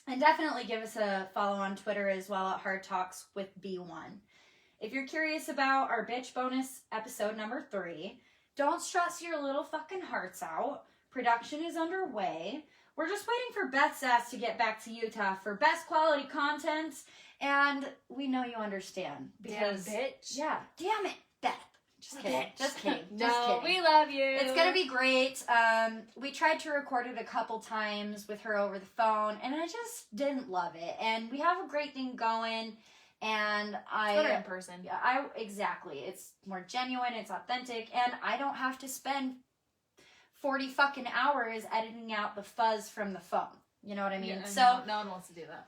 And definitely give us a follow on Twitter as well at Hard Talks with B1. If you're curious about our bitch bonus episode number 3, don't stress your little fucking hearts out. Production is underway. We're just waiting for Beth's ass to get back to Utah for best quality content. And we know you understand. Because, damn bitch. Yeah, damn it, Beth. Just kidding. Bitch. Just kidding. No, Just kidding. we love you. It's gonna be great. We tried to record it a couple times with her over the phone, and I just didn't love it. And we have a great thing going, and It's better in person. Exactly. It's more genuine. It's authentic, and I don't have to spend 40 fucking hours editing out the fuzz from the phone. You know what I mean? Yeah, so no one wants to do that.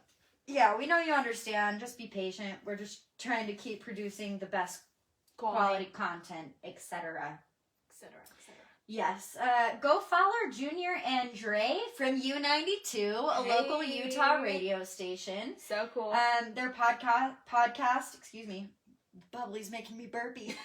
yeah, we know you understand. Just be patient. We're just trying to keep producing the best quality content, etc. etc. Yes. Go follow Junior and Dre from U92, a local Utah radio station. So cool. Their podcast, excuse me, Bubbly's making me burpy.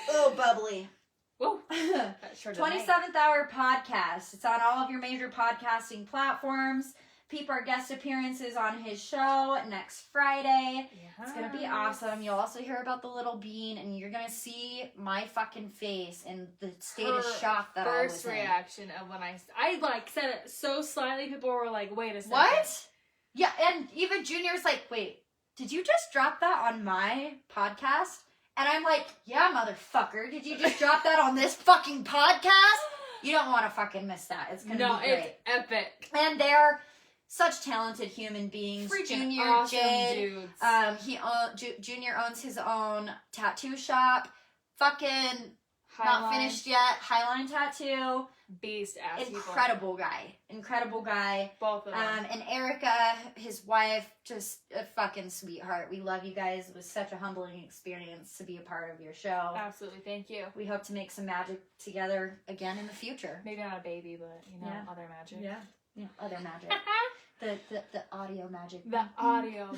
Oh, Bubbly. Whoa. 27th Hour Podcast. It's on all of your major podcasting platforms. Peep our guest appearances on his show next Friday. It's going to be awesome. You'll also hear about the little bean, and you're going to see my fucking face and the state of shock that I was in. First reaction of when I like said it so slightly, people were like, wait a second. What? Yeah, and even Junior's like, wait, did you just drop that on my podcast? And I'm like, yeah, motherfucker, did you just drop that on this fucking podcast? You don't want to fucking miss that. It's going to be great. It's epic. And they're such talented human beings. Freaking Junior, awesome Jade, dudes. Junior owns his own tattoo shop. Fucking not finished yet. Highline tattoo. Beast ass Incredible guy. Both of them. And Erica, his wife, just a fucking sweetheart. We love you guys. It was such a humbling experience to be a part of your show. Absolutely. Thank you. We hope to make some magic together again in the future. Maybe not a baby, but other magic. Yeah, other magic. The audio magic. The audio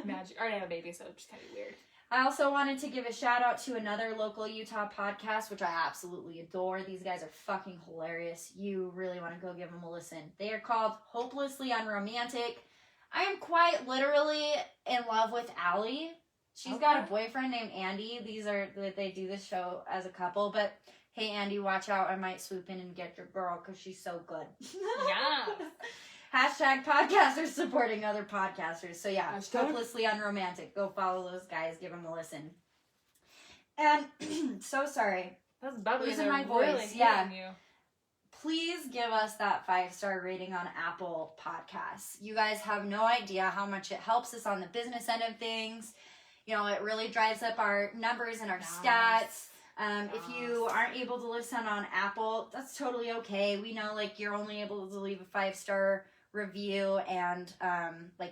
magic. I already have a baby, so it's just kind of weird. I also wanted to give a shout out to another local Utah podcast, which I absolutely adore. These guys are fucking hilarious. You really want to go give them a listen. They are called Hopelessly Unromantic. I am quite literally in love with Allie. She's got a boyfriend named Andy. They do this show as a couple, but hey, Andy, watch out. I might swoop in and get your girl because she's so good. Yeah. Hashtag podcasters supporting other podcasters. So yeah, Hashtag. Hopelessly Unromantic. Go follow those guys. Give them a listen. And so sorry. That's bubbly. Losing my Really voice. hitting Yeah. you. Please give us that 5-star rating on Apple Podcasts. You guys have no idea how much it helps us on the business end of things. You know, it really drives up our numbers and our stats. If you aren't able to listen on Apple, that's totally okay. We know, like, you're only able to leave a 5-star review and,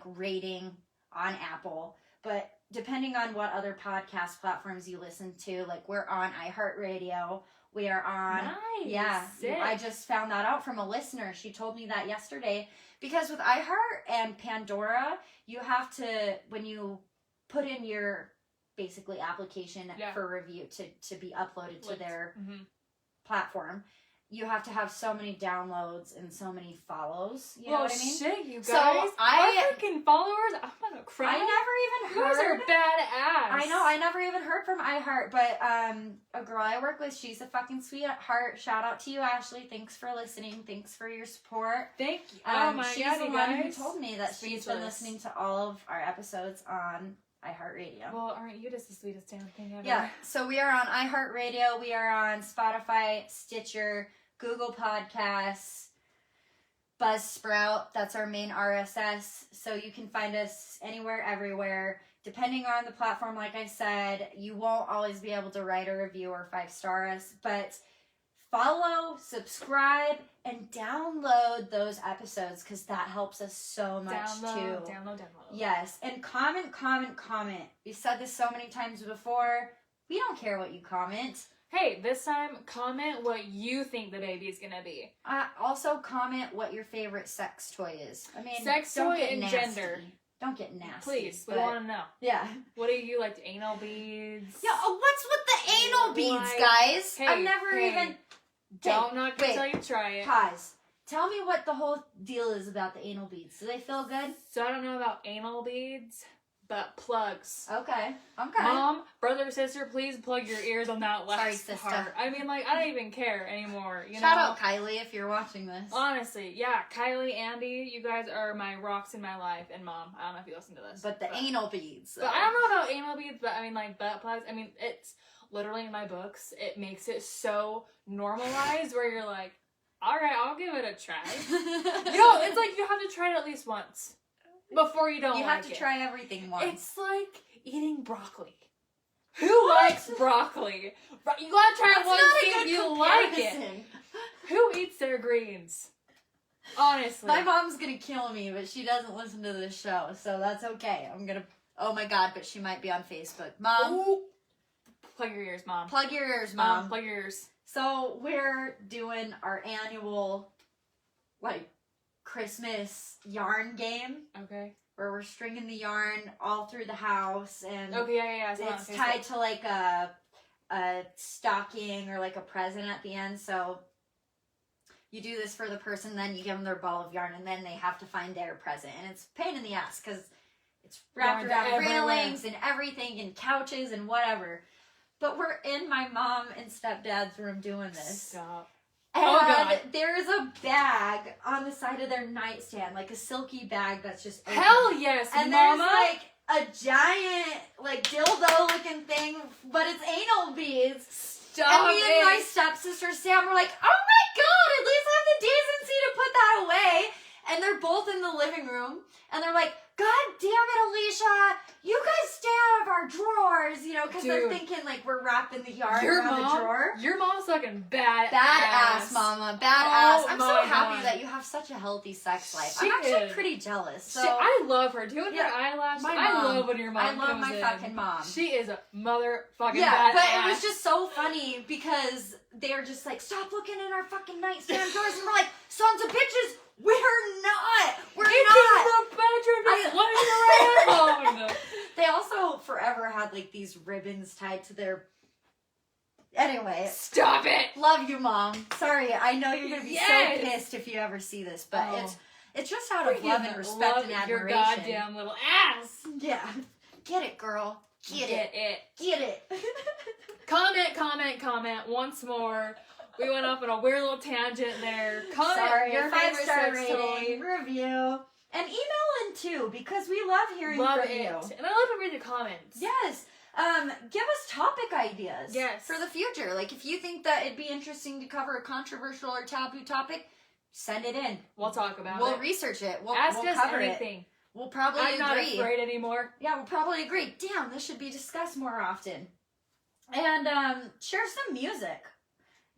rating on Apple. But depending on what other podcast platforms you listen to, like, we're on iHeartRadio. We are on... Nice. Yeah. Sick. I just found that out from a listener. She told me that yesterday. Because with iHeart and Pandora, you have to, when you put in your... basically application for review to be uploaded to their platform, you have to have so many downloads and so many follows. You know what I mean? Shit, you guys. So our freaking followers, I'm gonna cry. I never even You guys heard. are badass. I know. I never even heard from iHeart, but a girl I work with, she's a fucking sweetheart. Shout out to you, Ashley. Thanks for listening. Thanks for your support. Thank you. Oh my she's god, the you one guys. who told me that she's been listening to all of our episodes on iHeartRadio. Well, aren't you just the sweetest damn thing ever? Yeah, so we are on iHeartRadio, we are on Spotify, Stitcher, Google Podcasts, Buzzsprout. That's our main RSS. So you can find us anywhere, everywhere. Depending on the platform, like I said, you won't always be able to write a review or 5-star us, but follow, subscribe, and download those episodes because that helps us so much too. Download. Yes, and comment. We've said this so many times before. We don't care what you comment. Hey, this time, comment what you think the baby is gonna be. Also, comment what your favorite sex toy is. I mean, sex don't toy get and nasty. gender. Don't get nasty. Please, we but- want to know. Yeah. What do you like? Anal beads? Yeah, what's with the anal beads, Like, guys? hey, I've never hey. even... Don't not wait. until you try it. Pause. Tell me what the whole deal is about the anal beads. Do they feel good? So I don't know about anal beads, but plugs. Okay. Mom, brother, sister, please plug your ears on that last Sorry, sister. part. I mean, like, I don't even care anymore. You Shout know? out Kylie if you're watching this. Honestly, yeah, Kylie, Andy, you guys are my rocks in my life, and Mom, I don't know if you listen to this. But the anal beads. But I don't know about anal beads, but I mean, like, butt plugs, I mean, it's literally in my books, it makes it so normalized where you're like, alright, I'll give it a try. You know, it's like you have to try it at least once before you don't You like have to try everything once. It's like eating broccoli. Who likes broccoli? You gotta try it once see if you like it. Who eats their greens? Honestly. My mom's gonna kill me, but she doesn't listen to this show, so that's okay. Oh my god, but she might be on Facebook. Mom. Ooh. Plug your ears, Mom. Plug your ears, Mom. Plug your ears. So we're doing our annual, like, Christmas yarn game. Okay. Where we're stringing the yarn all through the house, and Okay, yeah. it's tied to like a stocking or like a present at the end. So you do this for the person, then you give them their ball of yarn, and then they have to find their present. And it's a pain in the ass because it's wrapped around railings and everything and couches and whatever. But we're in my mom and stepdad's room doing this. Stop. And there's a bag on the side of their nightstand, like a silky bag that's just open. Hell yes, and Mama. there's like a giant, like, dildo looking thing, but it's anal beads. Stop and me and my stepsister Sam were like, oh my god, at least have the decency to put that away. And they're both in the living room, and they're like, God damn it, Alicia, you guys stay out of our drawers, you know, because they're thinking, like, we're wrapping the yarn around the drawer. Your mom's fucking badass. Badass, Mama. Badass. Oh, I'm so happy that you have such a healthy sex life. I'm actually pretty jealous. So I love her. Doing her eyelashes. I love when your mom comes in. I love my fucking mom. She is a motherfucking badass. But it was just so funny because they were just like, stop looking in our fucking nightstand drawers. And we're like, sons of bitches, we're not. We're not. The bedroom just running around. They also forever had like these ribbons tied to their. Anyway. Stop it. Love you, Mom. Sorry, I know you're gonna be so pissed if you ever see this, but it's just out of love and respect and admiration. Your goddamn little ass. Yeah. Get it, girl. Get it. Comment once more. We went off on a weird little tangent there. Comment your 5-star favorite sex toy. rating, review, and email in too because we love hearing from you. And I love to read the comments. Yes. Give us topic ideas. Yes. For the future. Like if you think that it'd be interesting to cover a controversial or taboo topic, send it in. We'll talk about it. We'll research it. We'll Ask us cover anything. It. We'll probably agree. I'm not afraid anymore. Yeah, we'll probably agree. Damn, this should be discussed more often. And share some music.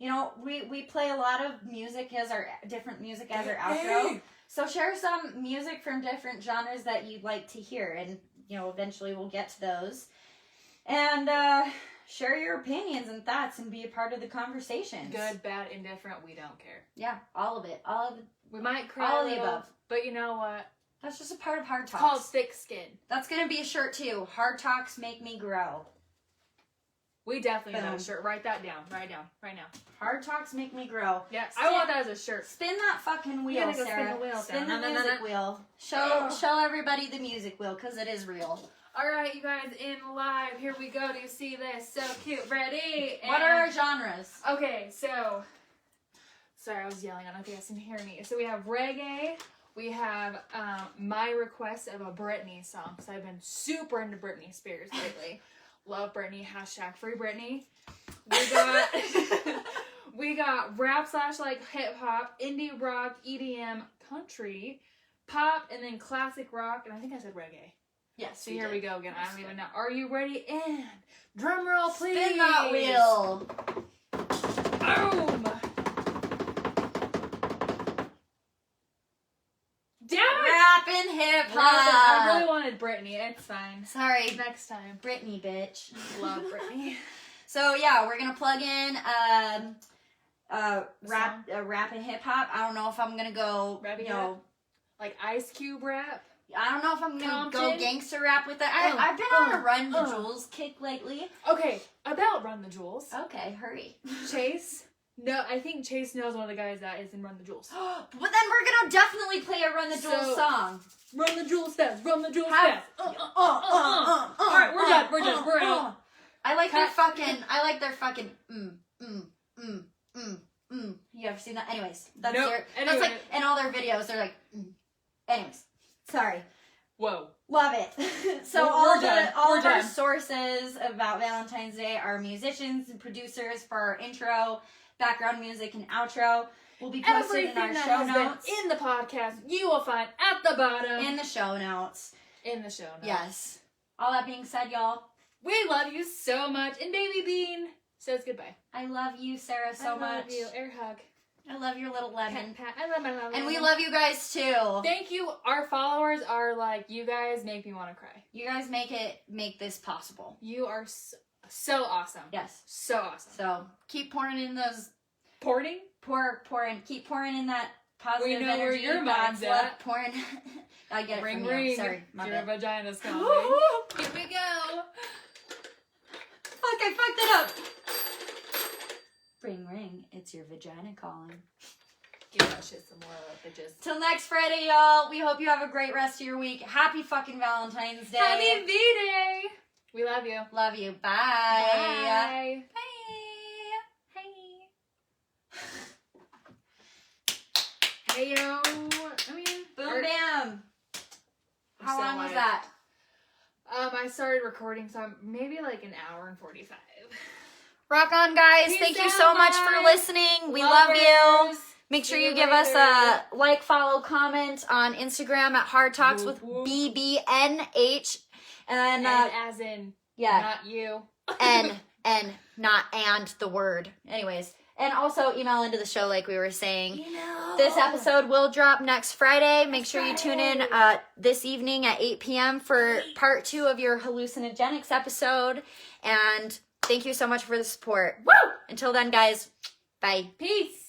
You know, we play a lot of music as our different music as our outro. So share some music from different genres that you'd like to hear, and you know, eventually we'll get to those. And share your opinions and thoughts and be a part of the conversations. Good, bad, indifferent, we don't care. Yeah, all of it. All of it. We might cry all a of the little, above. but you know what? That's just a part of Hard Talks. It's called thick skin. That's gonna be a shirt too. Hard Talks make me grow. We definitely have a shirt. Write that down. Write it down right now. Hard Talks make me grow. Yes, I want that as a shirt. Spin that fucking wheel, Sarah. Spin the wheel. Spin the music wheel. Show everybody the music wheel, because it is real. Alright, you guys, in live. Here we go. Do you see this? So cute. Ready? What are our genres? Okay, so... Sorry, I was yelling. I don't know if you guys can hear me. So we have reggae. We have my request of a Britney song, because I've been super into Britney Spears lately. Love Britney. # free Britney. We got rap / like hip hop, indie rock, EDM, country, pop, and then classic rock. And I think I said reggae. Yes. So here we go again. I don't even know. Are you ready? And drum roll, please. Spin that wheel. Boom. Damn it. Rap and hip hop. I really wanted Britney. It's fine. Sorry. Next time. Britney, bitch. Love Britney. So yeah, we're gonna plug in rap and hip hop. I don't know if I'm gonna go like Ice Cube rap. I don't know if I'm gonna go gangster rap with that. I've been on a Run the Jewels kick lately. Okay, about Run the Jewels. Okay, hurry. Chase, No, I think Chase knows one of the guys that is in Run the Jewels. But then we're gonna definitely play a Run the Jewels song. Run the Jewels steps. Run the Jewels steps. Alright, we're done. We're out. I like their fucking You ever seen that? Anyways, that's that's like in all their videos. They're like, Anyways, sorry. Whoa. Love it. So all of our sources about Valentine's Day are musicians and producers for our intro, background music, and outro. Will be posted in our show notes. In the podcast, you will find at the bottom. In the show notes. In the show notes. Yes. All that being said, y'all. We love you so much. And Baby Bean says goodbye. I love you, Sarah, so much. I love you. Air hug. I love your little lemon. Pat, I love my lemon. And we love you guys too. Thank you. Our followers are like, you guys make me want to cry. You guys make this possible. You are so awesome. Yes. So awesome. So keep pouring in those. Pouring? Keep pouring in that positive we know energy. Where your mind's at. Pouring. I get it ring, from ring. you. Sorry, my your bad. vagina's calling. Here we go. Fuck, I fucked it up. Ring, ring. It's your vagina calling. Give that shit some more bitches. Till next Friday, y'all. We hope you have a great rest of your week. Happy fucking Valentine's Day. Happy V-Day. We love you. Love you. Bye. Bye. Bye. Hey, yo. I mean, boom, bam. How long was that? I started recording, so maybe like an hour and 45. Rock on, guys. Peace Thank you out, so much for guys. listening. We love you. Make sure See you you give us later. a like, follow, comment on Instagram at Hard Talks with BBNH. And as in, not you. and not and the word. Anyways. And also email into the show like we were saying. This episode will drop next Friday. Make sure you tune in this evening at 8 p.m. for part 2 of your hallucinogenics episode. And thank you so much for the support. Woo! Until then, guys, bye. Peace.